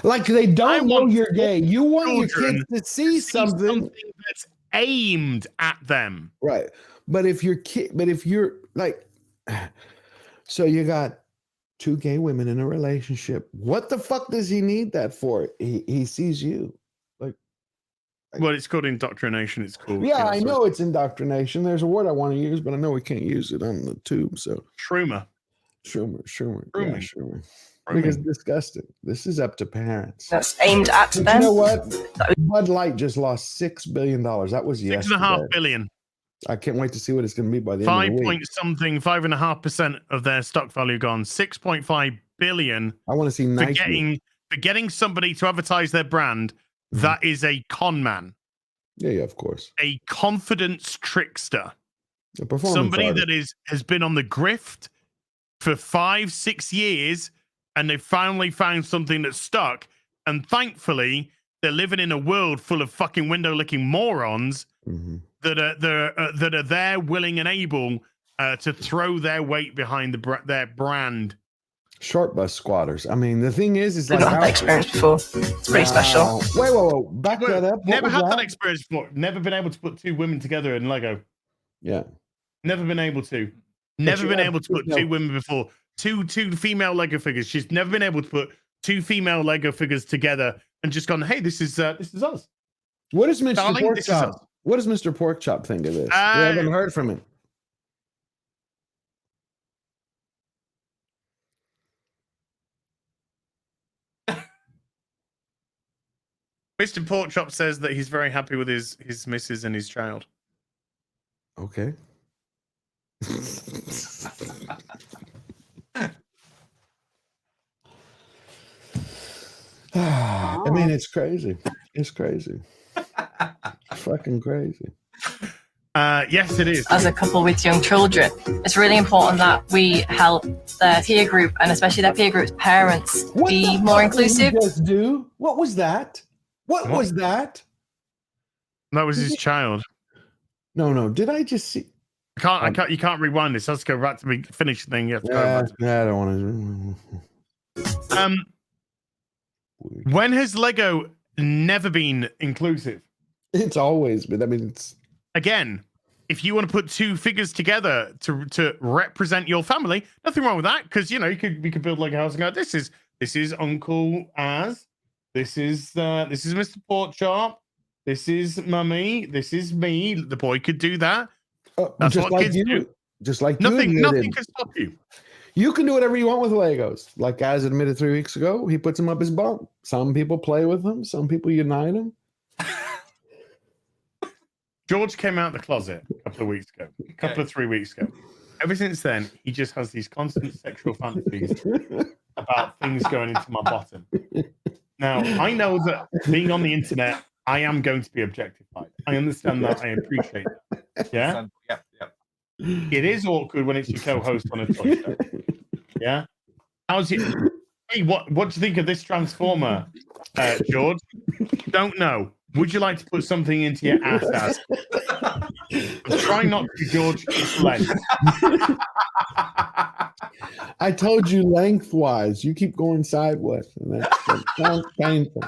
Like they don't know you're gay. You want your children kids to see something that's aimed at them. right. But if you're like, so you got 2 gay women in a relationship. What the fuck does he need that for? He sees you. Well, it's called indoctrination. It's called. Yeah, I know it's indoctrination. There's a word I want to use, but I know we can't use it on the tube. So Shroomer. Yeah, Schumer. Because disgusting. This is up to parents. That's aimed at But them. you know what? Bud Light just lost $6 billion. That was yesterday. $6.5 billion. I can't wait to see what it's going to be by the end of the week. 5.5% of their stock value gone. 6.5 billion. I want to see Nike. For getting somebody to advertise their brand. That is a con man. Yeah, of course. A confidence trickster. Somebody that has been on the grift for 5-6 years, and they finally found something that stuck. And thankfully, they're living in a world full of fucking window-licking morons that are there, willing and able to throw their weight behind their brand. Short bus squatters. I mean, the thing is I've not had that experience before. It's pretty special. Wait. Back that up. Never had that experience before. Never been able to put 2 women together in Lego. Yeah. Never been able to. Never been able to put 2 women before. Two female Lego figures. She's never been able to put 2 female Lego figures together and just gone, hey, this is us. What does Mr. Porkchop? What does Mr. Porkchop think of this? We haven't heard from him. Mr. Porkchop says that he's very happy with his missus and his child. Okay. I mean, it's crazy. It's crazy. Fucking crazy. Yes, it is. As a couple with young children, it's really important that we help their peer group and especially their peer group's parents be more inclusive. Just do? What was that? What was that? That was his child. No. Did I just see? I can't. You can't rewind this. Let's go back to the finish thing. You have to go back to... I don't want to. When has Lego never been inclusive? It's always been. I mean, it's again. If you want to put 2 figures together to represent your family, nothing wrong with that. Because you could build like a house and go, this is Uncle Az, this is Mr. Porkchop, this is Mummy, this is me. The boy could do that. That's just what like kids you do. Just like nothing can stop you. You can do whatever you want with Legos. Like Az admitted 3 weeks ago, he puts them up his bum. Some people play with them. Some people unite them. George came out of the closet a couple of 3 weeks ago. Ever since then, he just has these constant sexual fantasies about things going into my bottom. Now, I know that being on the internet, I am going to be objectified. I understand that. I appreciate that. Yeah? Yep. It is awkward when it's your co-host on a toy show. Yeah? How's it? Hey, what do you think of this Transformer, George? Don't know. Would you like to put something into your ass? I'm trying not to, George. It's length. I told you lengthwise. You keep going sideways. And that sounds painful.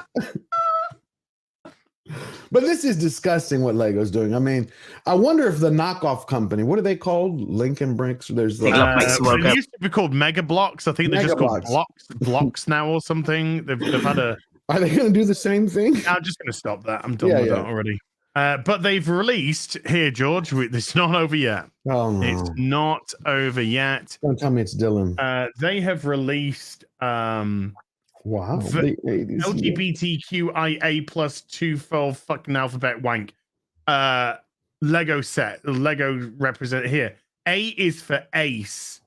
But this is disgusting what Lego's doing. I mean, I wonder if the knockoff company, what are they called? Lincoln Bricks? There's the it used to be called Mega Blocks. I think they're just called Blocks now or something. They've had a. Are they going to do the same thing? I'm just going to stop that. I'm done with that already. But they've released here, George. It's not over yet. Oh no, it's not over yet. Don't tell me it's Dylan. They have released. Wow. LGBTQIA plus 2 fucking alphabet wank. Lego set. Lego represent here. A is for ace.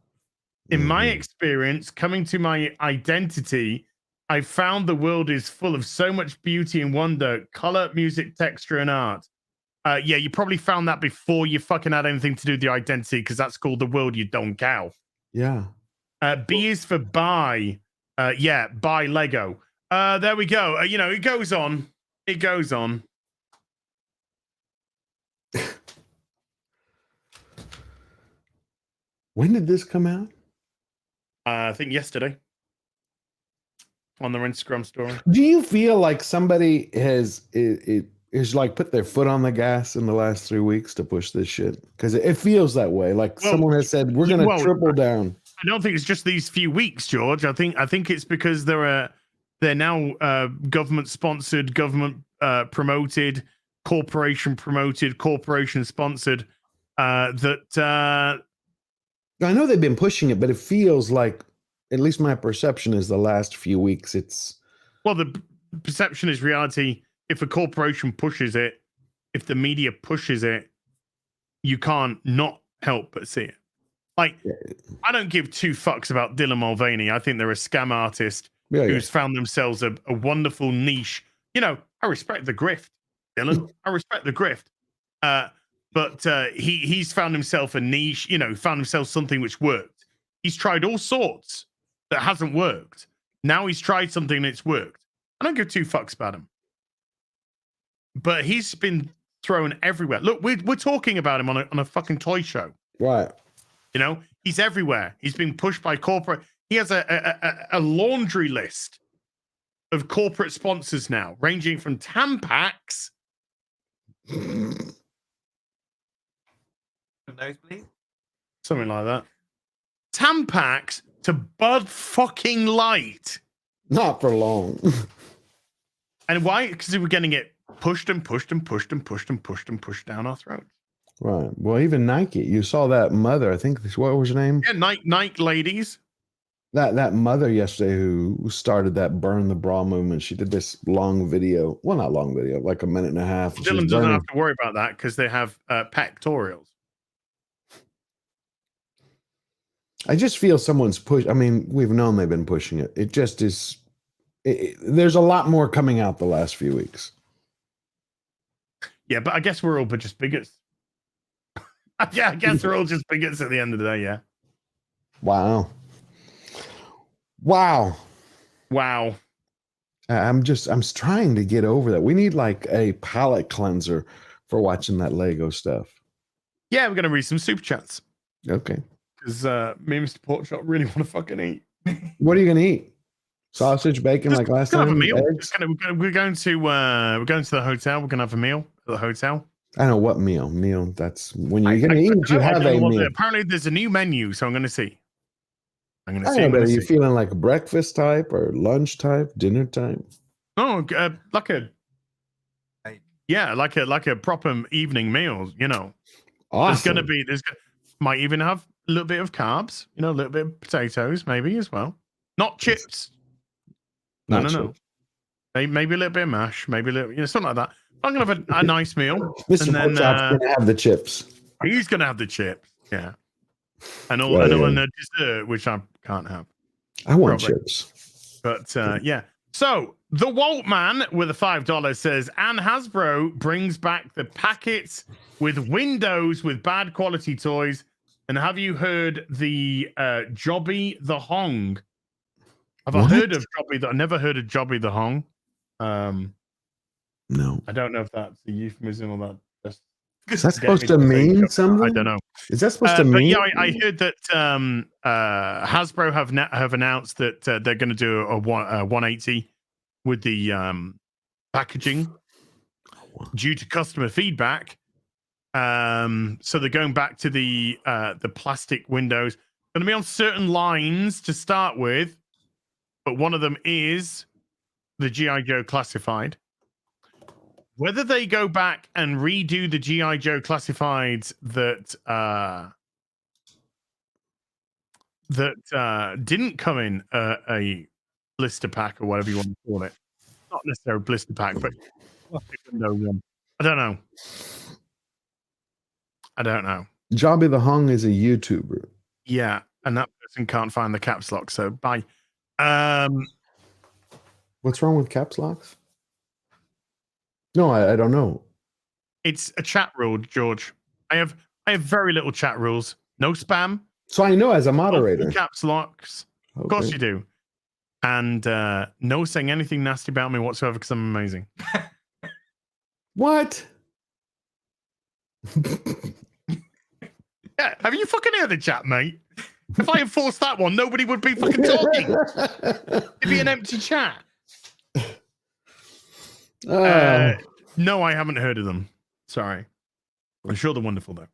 In my experience, coming to my identity, I found the world is full of so much beauty and wonder, color, music, texture, and art. Yeah, you probably found that before you fucking had anything to do with the identity, because that's called the world you don't cow. Yeah. B is for buy. Yeah, buy Lego. There we go. You know, it goes on. It goes on. When did this come out? I think yesterday on their Instagram story. Do you feel like somebody has is like put their foot on the gas in the last 3 weeks to push this shit? Because it feels that way. Like someone has said, we're going to triple down. I don't think it's just these few weeks, George. I think it's because they're now government sponsored, government promoted, corporation promoted, corporation sponsored. I know they've been pushing it, but it feels like, at least my perception is the last few weeks. The perception is reality. If a corporation pushes it, if the media pushes it, you can't not help but see it. Like, I don't give two fucks about Dylan Mulvaney. I think they're a scam artist who's found themselves a wonderful niche. You know, I respect the grift, Dylan. I respect the grift. But he's found himself a niche, you know, found himself something which worked. He's tried all sorts that hasn't worked. Now he's tried something that's worked. I don't give two fucks about him. But he's been thrown everywhere. Look, we're talking about him on a fucking toy show. Right. You know, he's everywhere. He's being pushed by corporate. He has a laundry list of corporate sponsors now, ranging from Tampax. Nosebleed? Something like that. Tampax to Bud fucking Light. Not for long. And why? Because we're getting it pushed and pushed and pushed and pushed and pushed and pushed down our throats. Right. Well, even Nike. You saw that mother. I think what was her name? Yeah, Nike ladies. That mother yesterday who started that burn the bra movement. She did this long video. Well, not long video, like a minute and a half. Dylan doesn't have to worry about that because they have pectorials. I just feel someone's push. I mean, we've known they've been pushing it. It just is. There's a lot more coming out the last few weeks. Yeah, but I guess we're all just bigots. Yeah, I guess we're all just bigots at the end of the day. Yeah. Wow. I'm trying to get over that. We need like a palate cleanser for watching that Lego stuff. Yeah, we're gonna read some super chats. Okay. Because me and Mr. Porkchop really want to fucking eat. What are you gonna eat? Sausage, bacon, like last time? Have a meal. We're going to the hotel. We're gonna have a meal at the hotel. I know what meal. That's when you're gonna eat. You have a meal. Apparently, there's a new menu, so I'm gonna see. I know, but are you feeling like breakfast type or lunch type, dinner type? Oh, like a proper evening meal. You know, awesome. There's might even have a little bit of carbs. You know, a little bit of potatoes, maybe as well. Not chips. No. Maybe a little bit of mash. Maybe a little, something like that. I'm gonna have a nice meal. Mr. Porkchop's gonna have the chips. He's gonna have the chips. Yeah. And a dessert, which I can't have. I want chips. But yeah. So the Walt Man with a $5 says, and Hasbro brings back the packets with windows with bad quality toys. And have you heard the Jobby the Hong? Have I heard of Jobby? I never heard of Jobby the Hong. No. I don't know if that's a euphemism or that. Is that supposed to mean something? I don't know. Is that supposed to mean? But yeah, I heard that Hasbro have announced that they're going to do a 180 with the packaging due to customer feedback. So they're going back to the plastic windows. Going to be on certain lines to start with, but one of them is the G.I. Joe Classified. Whether they go back and redo the G.I. Joe Classifieds that didn't come in a blister pack or whatever you want to call it. Not necessarily a blister pack, but I don't know. I don't know. Jobby the Hung is a YouTuber. Yeah, and that person can't find the caps lock, so bye. What's wrong with caps locks? No, I don't know. It's a chat rule, George. I have very little chat rules. No spam. So I know as a moderator. No caps locks. Okay. Of course you do. And no saying anything nasty about me whatsoever because I'm amazing. What? Yeah, have you fucking heard the chat, mate? If I enforced that one, nobody would be fucking talking. It'd be an empty chat. No, I haven't heard of them. Sorry. I'm sure they're wonderful, though.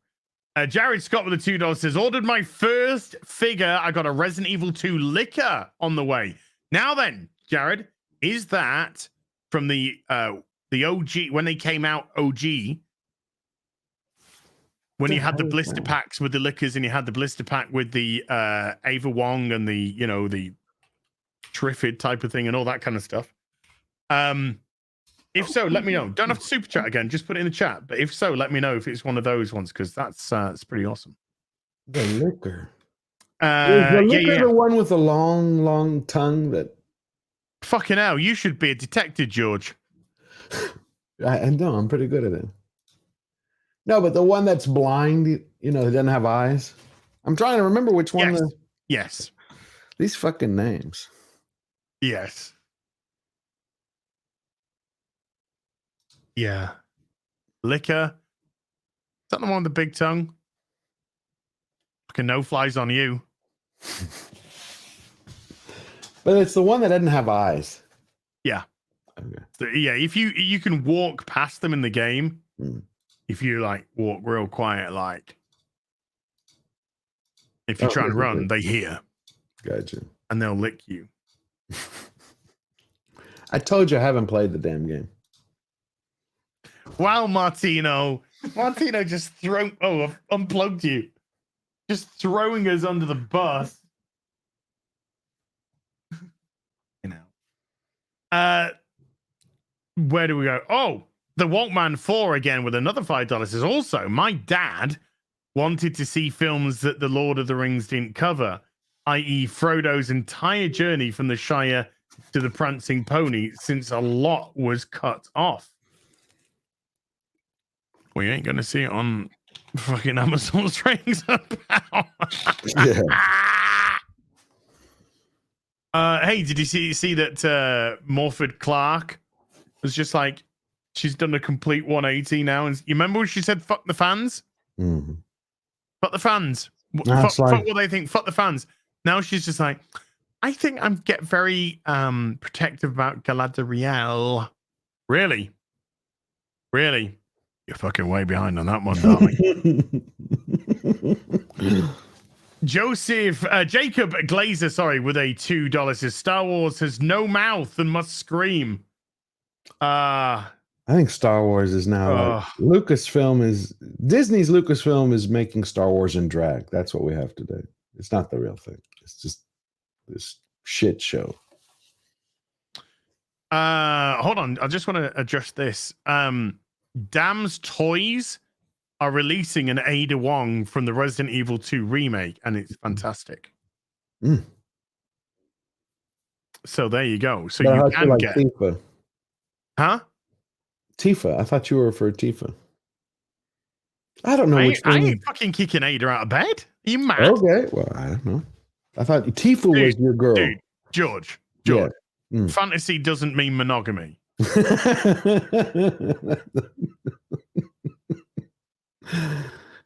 Jared Scott with the $2 says, ordered my first figure. I got a Resident Evil 2 liquor on the way. Now then, Jared, is that from the OG, when they came out OG, when you had the blister packs with the liquors and you had the blister pack with the Ava Wong and the, you know, the Triffid type of thing and all that kind of stuff? If so, let me know. Don't have to super chat again. Just put it in the chat. But if so, let me know if it's one of those ones because that's pretty awesome. The liquor. Is the liquor the one with the long tongue that? Fucking hell! You should be a detective, George. I know. I'm pretty good at it. No, but the one that's blind, you know, that doesn't have eyes. I'm trying to remember which one. Yes. Yes. These fucking names. Yes. Yeah. Liquor. Is that the one with the big tongue? Fucking no flies on you. But it's the one that doesn't have eyes. Yeah. Okay. So, yeah, if you can walk past them in the game, if you like walk real quiet, like if you try and run, they hear. Gotcha. And they'll lick you. I told you I haven't played the damn game. Wow, Martino just I've unplugged you. Just throwing us under the bus. You know. Where do we go? Oh, the Walkman 4 again with another $5 is also my dad wanted to see films that the Lord of the Rings didn't cover, i.e. Frodo's entire journey from the Shire to the Prancing Pony, since a lot was cut off. We ain't gonna see it on fucking Amazon Strings of Power. Yeah. Hey, did you see that Morford Clark was just like, she's done a complete 180 now? And you remember when she said "fuck the fans"? Mm-hmm. Fuck the fans. Fuck what they think. Fuck the fans. Now she's just like, I think I'm get very protective about Galadriel. Really? You're fucking way behind on that one, darling. Jacob Glazer, with a $2 says Star Wars has no mouth and must scream. I think Star Wars is now Disney's Lucasfilm is making Star Wars in drag. That's what we have today. It's not the real thing. It's just this shit show. Hold on. I just want to address this. Dam's Toys are releasing an Ada Wong from the Resident Evil 2 remake, and it's fantastic. So there you go. So you can get Tifa. Huh? Tifa. I thought you were for Tifa. I don't know which one. I ain't fucking kicking Ada out of bed. Are you mad? Okay. Well, I don't know. I thought Tifa was your girl. Dude, George. Yeah. Fantasy doesn't mean monogamy.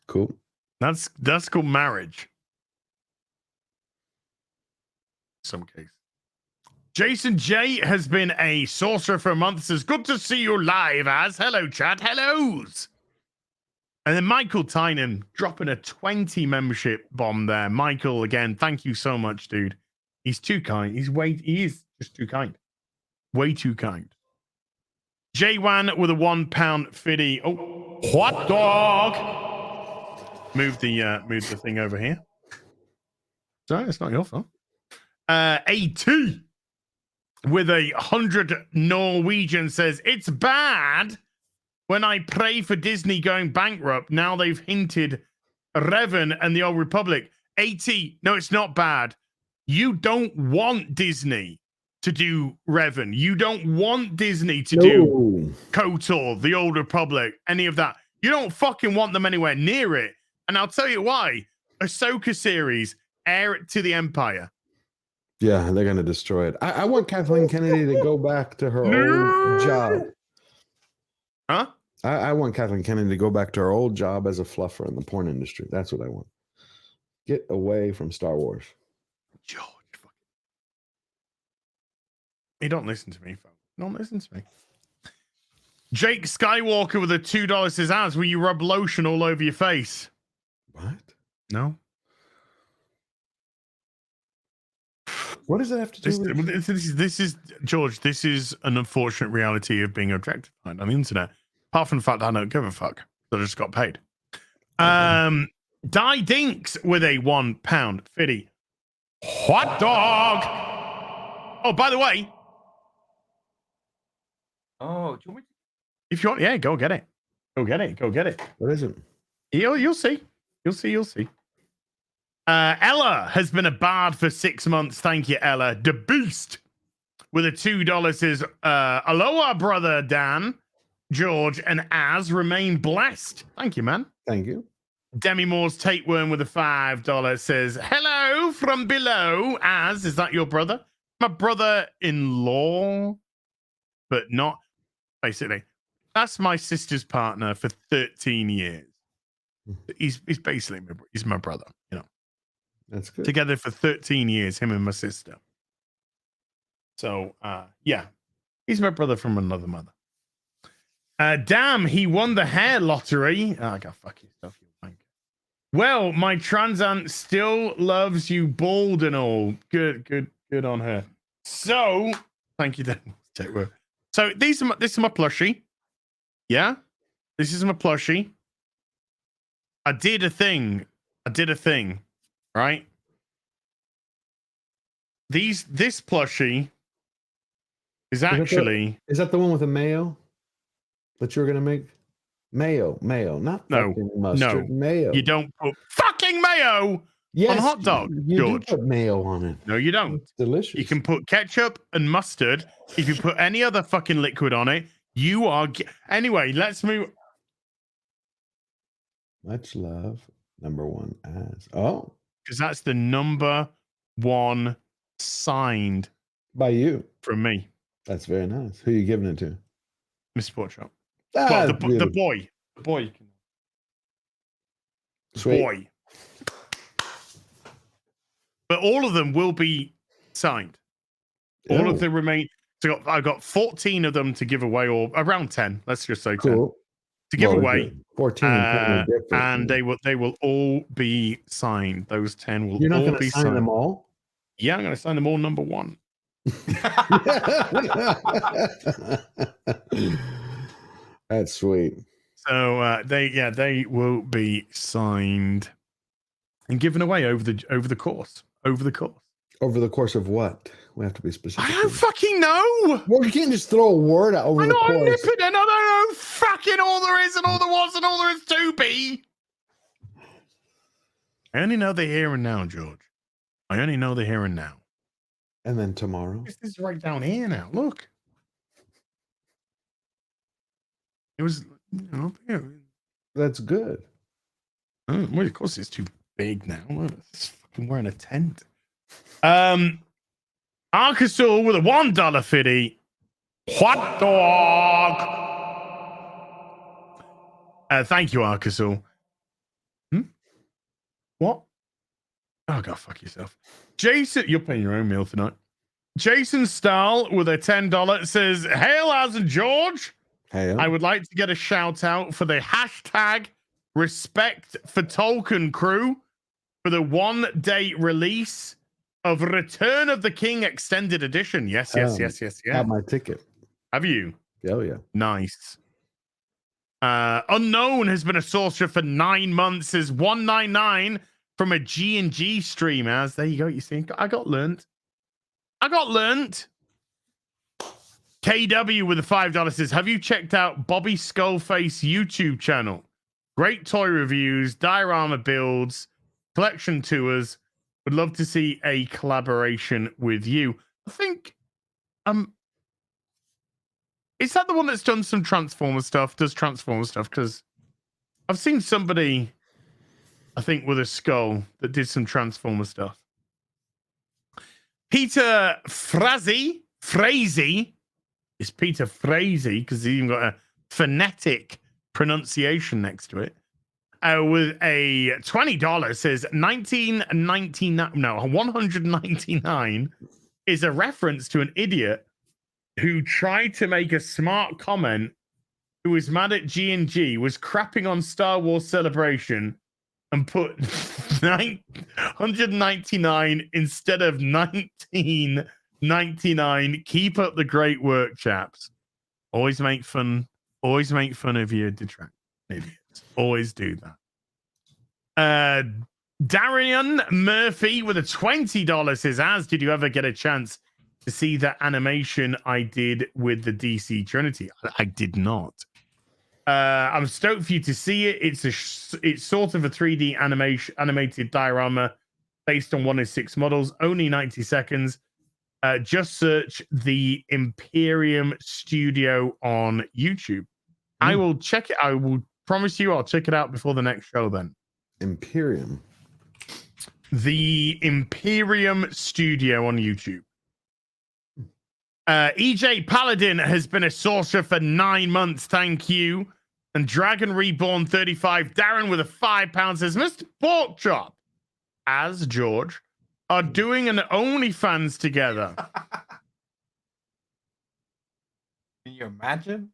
Cool. That's called marriage. Some case. Jason J has been a sorcerer for a month. Says, good to see you live, as. Hello, chat. Hellos. And then Michael Tynan dropping a 20 membership bomb there. Michael, again, thank you so much, dude. He's too kind. He is just too kind. Way too kind. J1 with a £1 fiddy. Oh, hot dog. Move the thing over here. Sorry, it's not your fault. AT with a 100 Norwegian says it's bad when I pray for Disney going bankrupt. Now they've hinted Revan and the Old Republic. 80. No, it's not bad. You don't want Disney to do Revan. You don't want Disney to do KOTOR, the Old Republic, any of that. You don't fucking want them anywhere near it. And I'll tell you why. Ahsoka series, heir it to the Empire. Yeah, they're gonna destroy it. I want Kathleen Kennedy to go back to her old job. Huh? I want Kathleen Kennedy to go back to her old job as a fluffer in the porn industry. That's what I want. Get away from Star Wars. George. Hey, don't listen to me, folks. Don't listen to me. Jake Skywalker with a $2 says, "As will you rub lotion all over your face?" What? No. What does it have to do with This is George. This is an unfortunate reality of being objectified on the internet. Apart from the fact that I don't give a fuck, so I just got paid. Die Dinks with a £1.50 hot dog. Oh, by the way. Oh, do you want me to? If you want, yeah, go get it. Go get it. Go get it. What is it? You'll see. You'll see. Ella has been a bard for 6 months. Thank you, Ella. The Beast with a $2 says, "Aloha, brother Dan, George, and Az remain blessed." Thank you, man. Thank you. Demi Moore's Tapeworm with a $5 says, "Hello from below. Az, is that your brother?" My brother-in-law, but not basically. That's my sister's partner for 13 years. He's basically he's my brother, you know. That's good. Together for 13 years, him and my sister. So, yeah, he's my brother from another mother. Damn, he won the hair lottery. Oh, I got fuck yourself, you wank. Well, my trans aunt still loves you bald and all. Good on her. So, thank you, Dan. So, this is my plushie. Yeah, this is my plushie. I did a thing, right? This plushie is actually... Is that the one with the mayo that you're gonna make? Mayo, not fucking mustard. Mayo. You don't put fucking mayo on a hot dog, you George. do put mayo on it. No, you don't. It's delicious. You can put ketchup and mustard. If you put any other fucking liquid on it, you are... Anyway, let's move... Much love, number one as. Oh. Because that's the number one signed By you. from me. That's very nice. Who are you giving it to? Miss Sportshop. Ah, Well, the boy. The boy. Sweet. Boy. But all of them will be signed. All of the remain. So I've got 14 of them to give away, or around 10. Let's just say 10 Cool. to give away. 14 and 10 are different. And they will all be signed. Those 10 will You're not all going be to sign signed. them all? Yeah, I'm going to sign them all number one. That's sweet. So they will be signed and given away over the course. Over the course. Over the course of what? We have to be specific. I don't fucking know. Well, you can't just throw a word out over I'm the not course. omnipotent. I don't know fucking all there is and all there was and all there is to be. I only know the here and now, George. I only know the here and now. And then tomorrow. This is right down here now. Look. It was, yeah. That's good. Well, of course, it's too big now. Look, it's fucking wearing a tent. Arkansas with a $1.50 hot dog. Thank you, Arkansas. What? Oh, God, fuck yourself. Jason, you're paying your own meal tonight. Jason Stahl with a $10 says, "Hail, Az and George. Hey, I would like to get a shout out for the hashtag respect for Tolkien crew for the 1 day release of Return of the King Extended Edition." Yes. Got my ticket. Have you? Oh, yeah. Nice. Unknown has been a sorcerer for 9 months. Is 199 from a G&G stream. As there you go. You see, I got learnt. KW with the $5 says, have you checked out Bobby Skullface YouTube channel? Great toy reviews, diorama builds, collection tours. Would love to see a collaboration with you. I think, is that the one that's done some Transformer stuff? Does Transformer stuff? Because I've seen somebody, I think, with a skull that did some Transformer stuff. Peter Frazee. It's Peter Frazee because he's even got a phonetic pronunciation next to it. With a $20 says 1999. No, 199 is a reference to an idiot who tried to make a smart comment, who was mad at G&G, was crapping on Star Wars Celebration, and put 199 instead of 1999. Keep up the great work, chaps. Always make fun of your detract idiots. Always do that. Darian Murphy with a $20 says, as did you ever get a chance to see that animation I did with the DC Trinity? I did not. I'm stoked for you to see it. It's sort of a 3D animated diorama based on 1/6 models, only 90 seconds. Just search the Imperium Studio on YouTube. I will check it. I will promise you I'll check it out before the next show then. Imperium. The Imperium Studio on YouTube. EJ Paladin has been a sorcerer for 9 months. Thank you. And Dragon Reborn 35. Darren with a £5 says, Mr. Porkchop, as George, are doing an OnlyFans together. Can you imagine?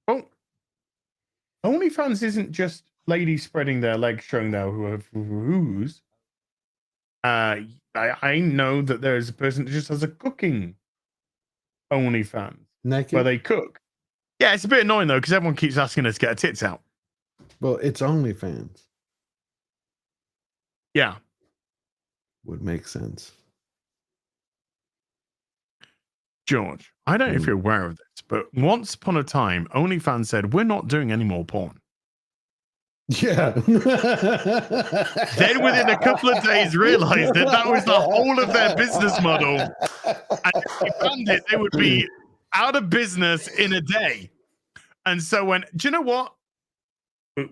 Well, OnlyFans isn't just ladies spreading their legs, showing their whoos. I know that there is a person that just has a cooking OnlyFans Naked? where they cook. Yeah, it's a bit annoying though because everyone keeps asking us to get our tits out. Well, it's OnlyFans. Yeah. Would make sense. George, I don't know if you're aware of this, but once upon a time, OnlyFans said, we're not doing any more porn. Yeah. Then within a couple of days realized that was the whole of their business model. And if they banned it, they would be out of business in a day. And so do you know what?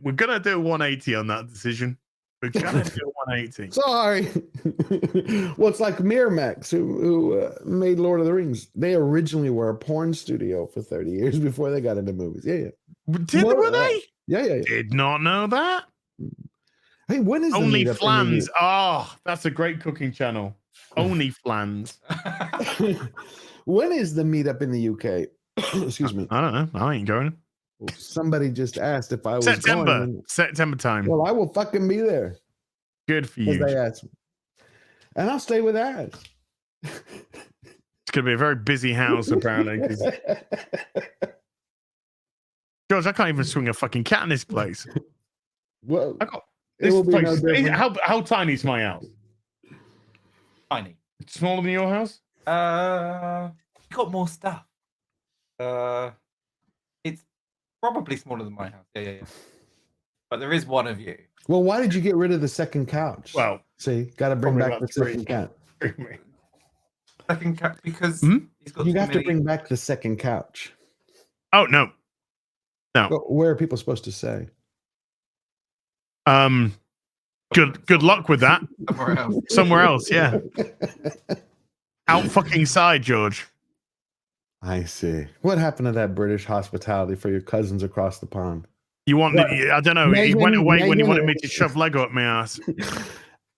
We're going to do a 180 on that decision. We're going to do a 180. Sorry. Well, it's like Miramax, who made Lord of the Rings. They originally were a porn studio for 30 years before they got into movies. Yeah. Were they? Yeah. Did not know that. Hey, when is Only Flans? Oh, that's a great cooking channel. Only Flans. When is the meetup in the UK? Excuse me. I don't know. I ain't going. Somebody just asked if I was September time. Well, I will fucking be there. Good for you. They asked me. And I'll stay with ads. It's going to be a very busy house, apparently. George, I can't even swing a fucking cat in this place. Well, this place. How tiny is my house? Tiny. It's smaller than your house? You got more stuff. It's probably smaller than my house. Yeah. But there is one of you. Well, why did you get rid of the second couch? Well, see, got to bring back the second couch. Second couch because he's got you have to bring back the second couch. Oh no. But where are people supposed to say? Good luck with that. Somewhere else, yeah. Out fucking side, George. I see. What happened to that British hospitality for your cousins across the pond? I don't know. He went away when he wanted me to shove Lego up my ass.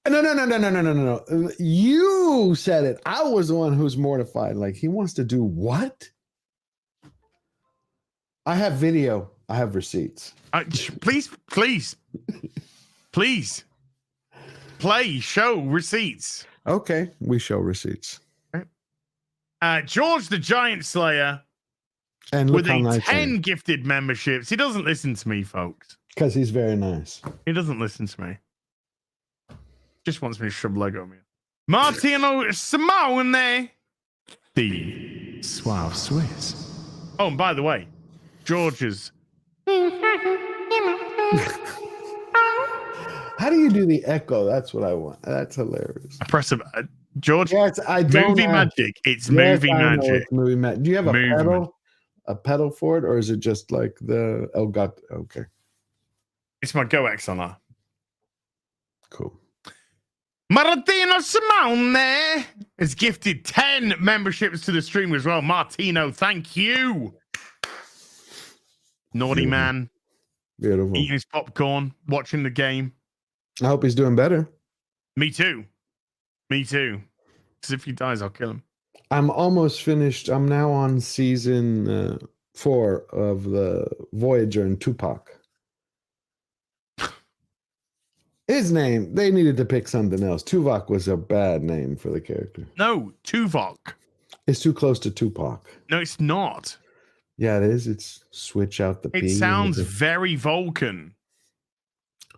No. You said it. I was the one who's mortified. Like, he wants to do what? I have video. I have receipts. Please. Play, show receipts. Okay, we show receipts. George the Giant Slayer and with a 10 gifted memberships. He doesn't listen to me, folks. Because he's very nice. He doesn't listen to me. Just wants me to shove Lego me. Martino Simone. The Suave Swiss. Oh, and by the way, George's. How do you do the echo? That's what I want. That's hilarious. I press George. Yes, I don't movie have, magic. It's yes, movie I know magic. it's movie magic. Do you have a Movie pedal? A pedal for it, or is it just like the Elgato? Okay, It's my Go XLR. cool. Martino Simone has gifted 10 memberships to the stream as well. Martino, thank you. Naughty Beautiful. man. Beautiful. Eating his popcorn, watching the game. I hope he's doing better. Me too. Me too. Because if he dies, I'll kill him. I'm almost finished. I'm now on season 4 of the Voyager and Tupac. His name, they needed to pick something else. Tuvok was a bad name for the character. No, Tuvok. It's too close to Tupac. No, it's not. Yeah, it is. It's switch out the P. It sounds very Vulcan.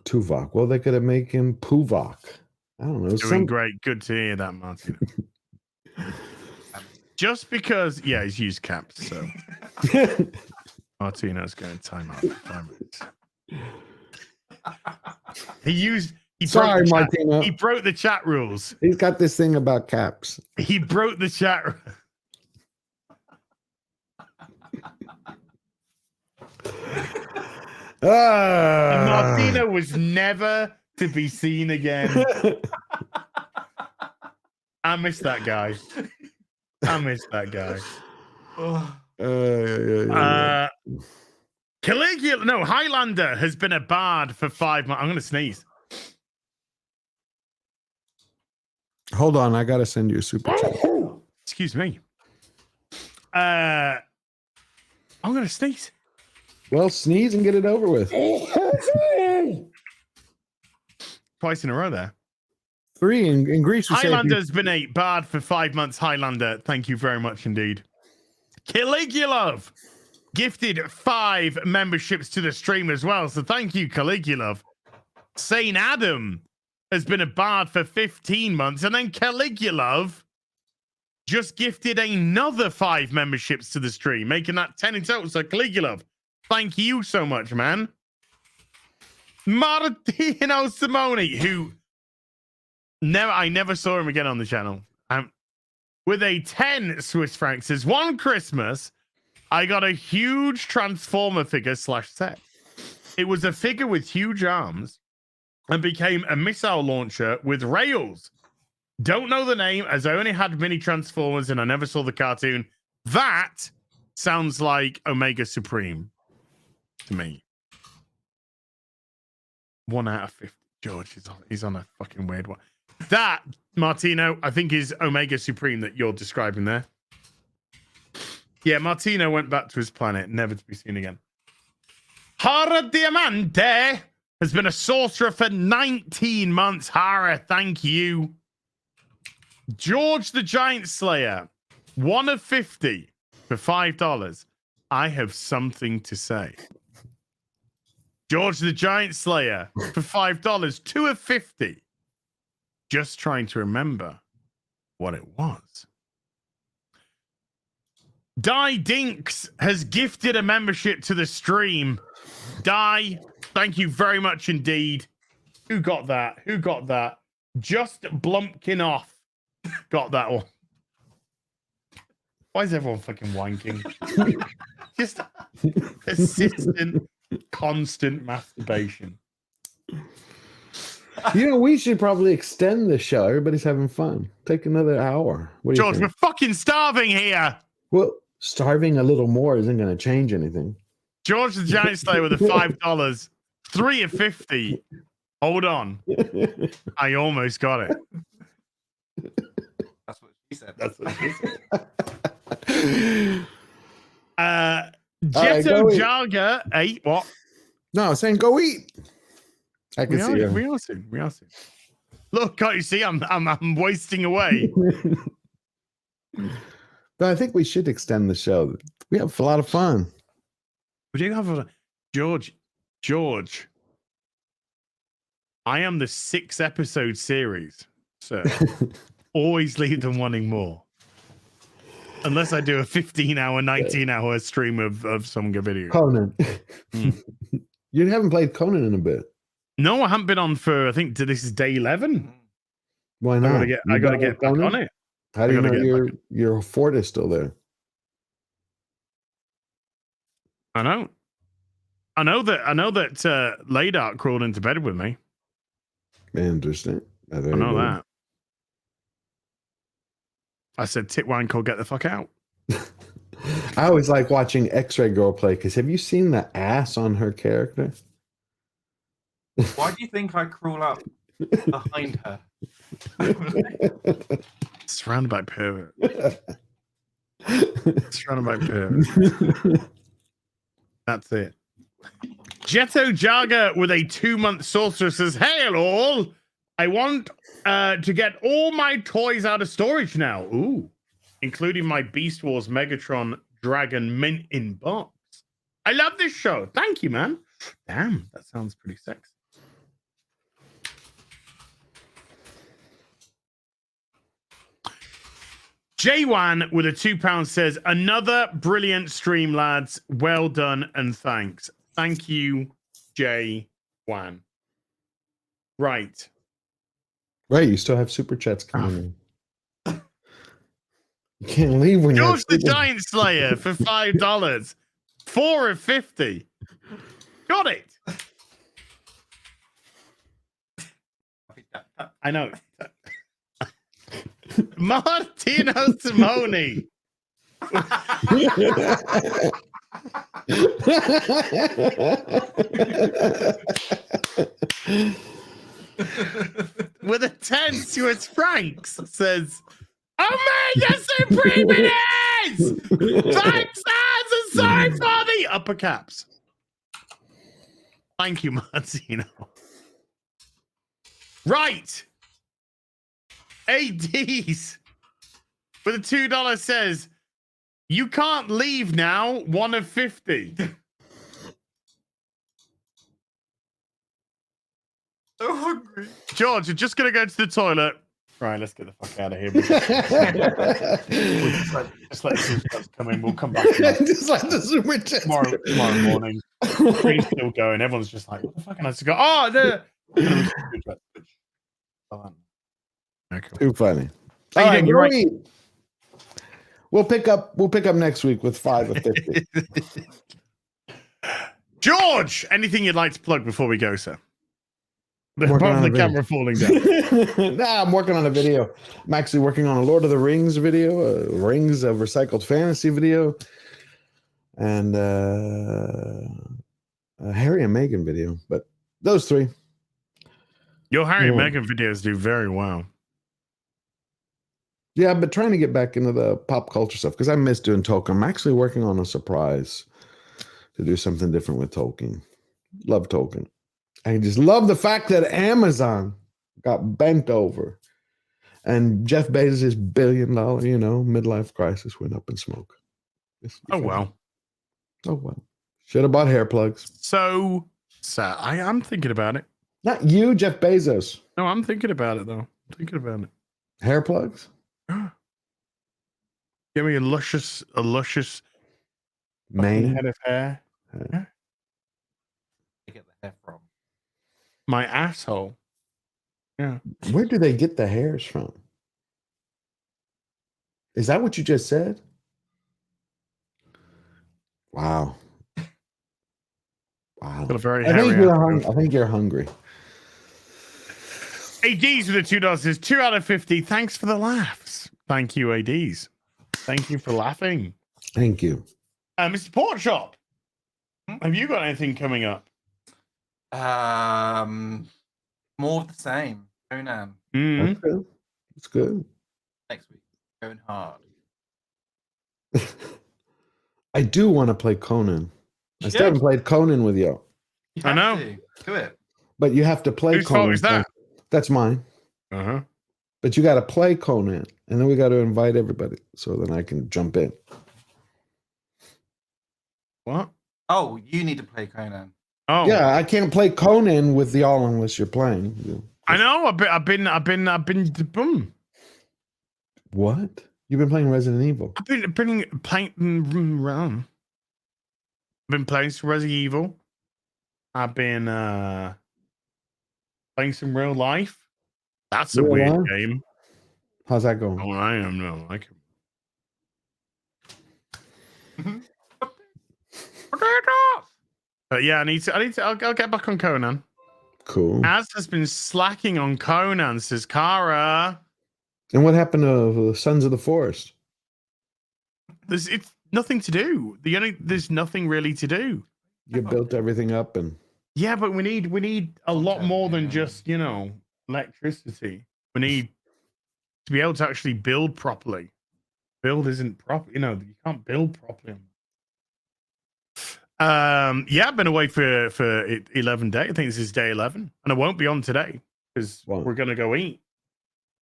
Tuvok. Well, they could have made him Puvok. I don't know. Doing great. Good to hear that, Martino. Just because, yeah, he's used caps, so Martino's going to time out for 5 minutes. Sorry, Martino. He broke the chat rules. He's got this thing about caps. He broke the chat. And Martino was never to be seen again. I miss that guy. Caligula, no, Highlander has been a bard for 5 months. I'm going to sneeze. Hold on, I gotta send you a super chat. Excuse me. I'm going to sneeze. Well, sneeze and get it over with. Twice in a row there. 3 in Greece. Highlander's been a bard for 5 months. Highlander, thank you very much indeed. Caligulov gifted 5 memberships to the stream as well. So thank you, Caligulov. Saint Adam has been a bard for 15 months. And then Caligulov just gifted another 5 memberships to the stream, making that 10 in total. So Caligulov, thank you so much, man. Martino Simone, who I never saw him again on the channel. With a 10 Swiss francs, says, one Christmas, I got a huge Transformer figure / set. It was a figure with huge arms and became a missile launcher with rails. Don't know the name, as I only had mini Transformers and I never saw the cartoon. That sounds like Omega Supreme to me. 1 out of 50. George, he's on a fucking weird one. That, Martino, I think is Omega Supreme that you're describing there. Yeah, Martino went back to his planet, never to be seen again. Hara Diamante has been a sorcerer for 19 months. Hara, thank you. George the Giant Slayer, 1 of 50 for $5. I have something to say. George the Giant Slayer for $5, 2 of 50. Just trying to remember what it was. Die Dinks has gifted a membership to the stream. Die, thank you very much indeed. Who got that? Who got that? Just Blumpkin off. Got that one. Why is everyone fucking wanking? Just persistent, constant masturbation. You know, we should probably extend the show. Everybody's having fun. Take another hour. George, we're fucking starving here. Well, starving a little more isn't going to change anything. George the Giant Slayer with a $5, 3 of 50. Hold on. I almost got it. That's what she said. That's what she said. Jetto Jarga, hey, what? No, I was saying go eat. I can see you. We are soon. Look, can't you see? I'm wasting away. But I think we should extend the show. We have a lot of fun. We do have a George. I am the 6-episode series, so always leave them wanting more. Unless I do a 15-hour, 19-hour stream of some good video. Conan. Mm. You haven't played Conan in a bit. No, I haven't been on for, I think this is day 11. Why not? I gotta get back on it. How do you know your fort is still there? I know that Ladart crawled into bed with me. Interesting. I know that. I said, Titwanko, get the fuck out. I always like watching X-Ray Girl play because have you seen the ass on her character? Why do you think I crawl up behind her? Surrounded by pervert. Surrounded by pervert. That's it. Jetto Jaga with a 2-month sorcerer says, "Hail all! I want to get all my toys out of storage now. Ooh, including my Beast Wars Megatron Dragon Mint in box. I love this show. Thank you, man. Damn, that sounds pretty sexy." J1 with a £2 says, "Another brilliant stream, lads. Well done and thanks." Thank you, J1. Right. Right, you still have super chats coming in. You can't leave when George the Giant Slayer for $5. 4 of 50. Got it. I know. Martino Simone. With a 10 Swiss francs says, "Omega Supremacies! Thanks, lads, and sorry for the upper caps." Thank you, Martino. Right. ADs with a $2 says, "You can't leave now." 1 of 50. So hungry. George, you're just going to go to the toilet. Right, let's get the fuck out of here. Just let the super chats come in. We'll come back just like the super chats tomorrow morning. Stream's still going. Everyone's just like, what the fuck? And I just go, oh, no. Okay. Too funny. All right, you're right. We'll pick up next week with 5 of 50. George, anything you'd like to plug before we go, sir? Apart from the camera falling down. Nah, I'm working on a video. I'm actually working on a Lord of the Rings video, a Rings of Recycled Fantasy video, and a Harry and Meghan video. But those 3. Your Harry and Meghan videos do very well. Yeah, but trying to get back into the pop culture stuff because I miss doing Tolkien. I'm actually working on a surprise to do something different with Tolkien. Love Tolkien. I just love the fact that Amazon got bent over and Jeff Bezos' $1 billion, midlife crisis went up in smoke. Oh, well. Oh, well. Should have bought hair plugs. So I'm thinking about it. Not you, Jeff Bezos. No, I'm thinking about it, though. I'm thinking about it. Hair plugs? Give me a luscious mane head of hair. Where you get the hair from? My asshole. Yeah. Where do they get the hairs from? Is that what you just said? Wow. Wow. Got a very I hairy think you're hungry. ADs with the $2 is 2 out of 50. Thanks for the laughs. Thank you, ADs. Thank you for laughing. Thank you. Mr. Porkchop, have you got anything coming up? More of the same. Conan. That's good. It's good. Next week. Going hard. I do want to play Conan. I still haven't played Conan with you. I know. Do it. But you have to play Whose Conan. fault is that? That's mine. Uh-huh. But you got to play Conan, and then we got to invite everybody so then I can jump in. What? Oh, you need to play Conan. Oh, Yeah, I can't play Conan with the all unless you're playing. I know. I've been. Boom. What? You've been playing Resident Evil. I've been playing around. I've been playing some Resident Evil. I've been playing some real life. That's a Real weird life? game. How's that going? Oh, I am not like it. But yeah, I'll get back on Conan. Cool. Az has been slacking on Conan, says Kara. And what happened to Sons of the Forest? It's nothing to do. There's nothing really to do. You built everything up and Yeah, but we need a lot more than just, electricity. We need to be able to actually build properly. Build isn't proper, you can't build properly. Yeah, I've been away for 11 days. I think this is day 11, and I won't be on today because we're gonna go eat.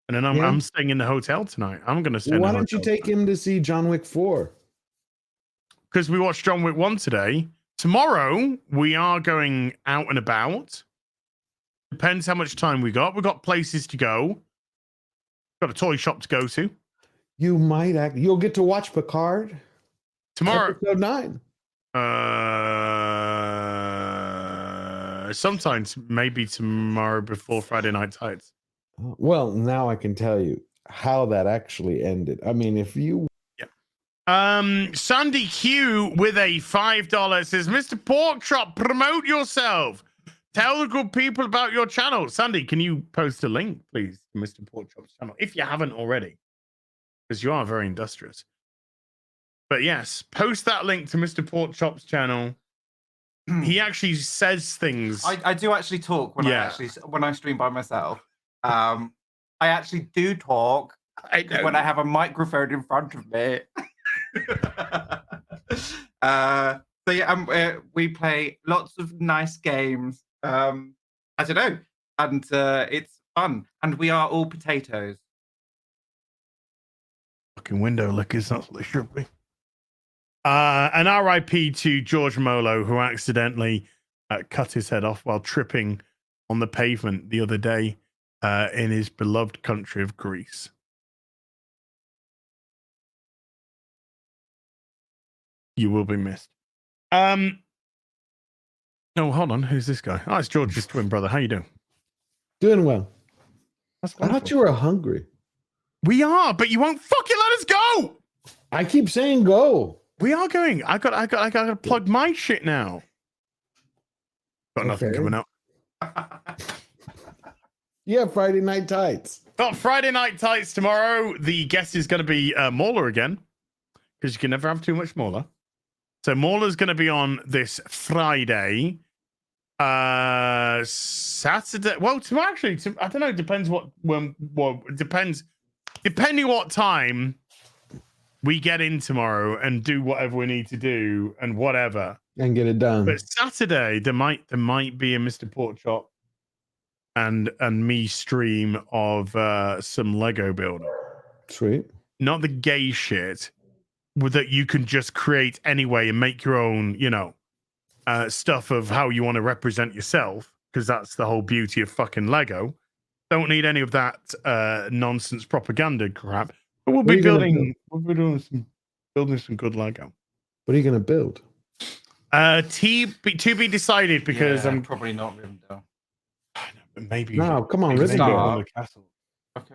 And then I'm staying in the hotel tonight. I'm gonna stay. Why don't you take him to see John Wick 4? Because we watched John Wick 1 today. Tomorrow we are going out and about. Depends how much time we got. We've got places to go. Got a toy shop to go to. You'll get to watch Picard Tomorrow. Episode 9. Sometimes maybe tomorrow before Friday Night Tights. Well, now I can tell you how that actually ended. I mean, if you Sandy Q with a $5 says, Mr. Porkchop, promote yourself. Tell the good people about your channel. Sandy, can you post a link, please, to Mr. Porkchop's channel, if you haven't already? Because you are very industrious. But yes, post that link to Mr. Porkchop's channel. He actually says things. I do actually talk when I stream by myself. I actually do talk when I have a microphone in front of me. We play lots of nice games. I don't know, and it's fun. And we are all potatoes. Fucking window lickers, that's what they should be. An RIP to George Molo, who accidentally cut his head off while tripping on the pavement the other day in his beloved country of Greece. You will be missed. Oh, hold on. Who's this guy? Oh, it's George's twin brother. How you doing? Doing well. That's I thought you were hungry. We are, but you won't fucking let us go. I keep saying go. We are going. I got to plug my shit now. Got nothing coming up. Yeah, Friday Night Tights. Got Friday Night Tights tomorrow. The guest is going to be Mauler again, because you can never have too much Mauler. So Mauler's going to be on this Friday. Saturday. Well, tomorrow actually. I don't know. Depends depending what time we get in tomorrow and do whatever we need to do and whatever and get it done. But Saturday there might be a Mr. Porkchop and me stream of some Lego building. Sweet. Not the gay shit that you can just create anyway and make your own, stuff of how you want to represent yourself, because that's the whole beauty of fucking Lego. Don't need any of that nonsense propaganda crap. But we'll be building some good Lego. What are you going to build? To be decided, because I'm probably not Rivendell. Maybe. No, come on, Rivendell Rivendell. on the castle. Okay.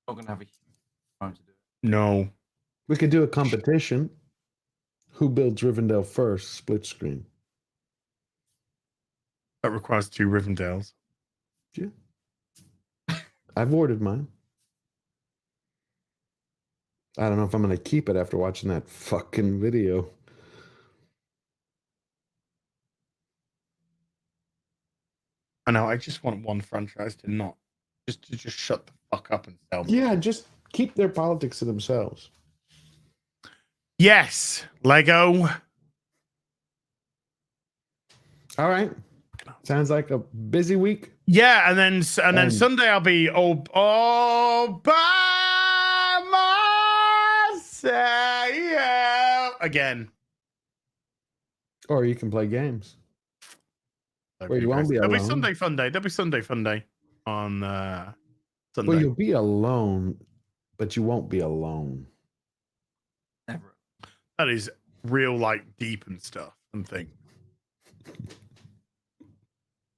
Not gonna have a huge time to do it. No. We could do a competition. Who builds Rivendell first? Split screen. That requires 2 Rivendells. Yeah. I've ordered mine. I don't know if I'm going to keep it after watching that fucking video. I know. I just want one franchise to not just shut the fuck up and sell. Yeah, just keep their politics to themselves. Yes, Lego. All right. Sounds like a busy week. Yeah, and then Sunday I'll be all by myself again. Or you can play games. Where you won't be There'll alone. be Sunday fun day. There'll be Sunday fun day on Sunday. Well, you'll be alone, but you won't be alone. Never. That is real, like, deep and stuff and thing.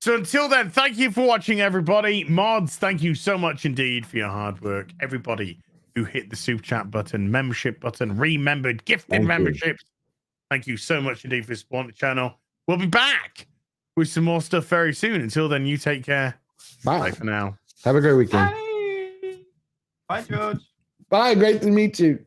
So until then, thank you for watching, everybody. Mods, thank you so much indeed for your hard work. Everybody who hit the super chat button, membership button, remembered, gifted memberships. Thank you so much indeed for supporting the channel. We'll be back with some more stuff very soon. Until then, you take care. Bye for now. Have a great weekend. Bye. Bye, George. Bye. Great to meet you.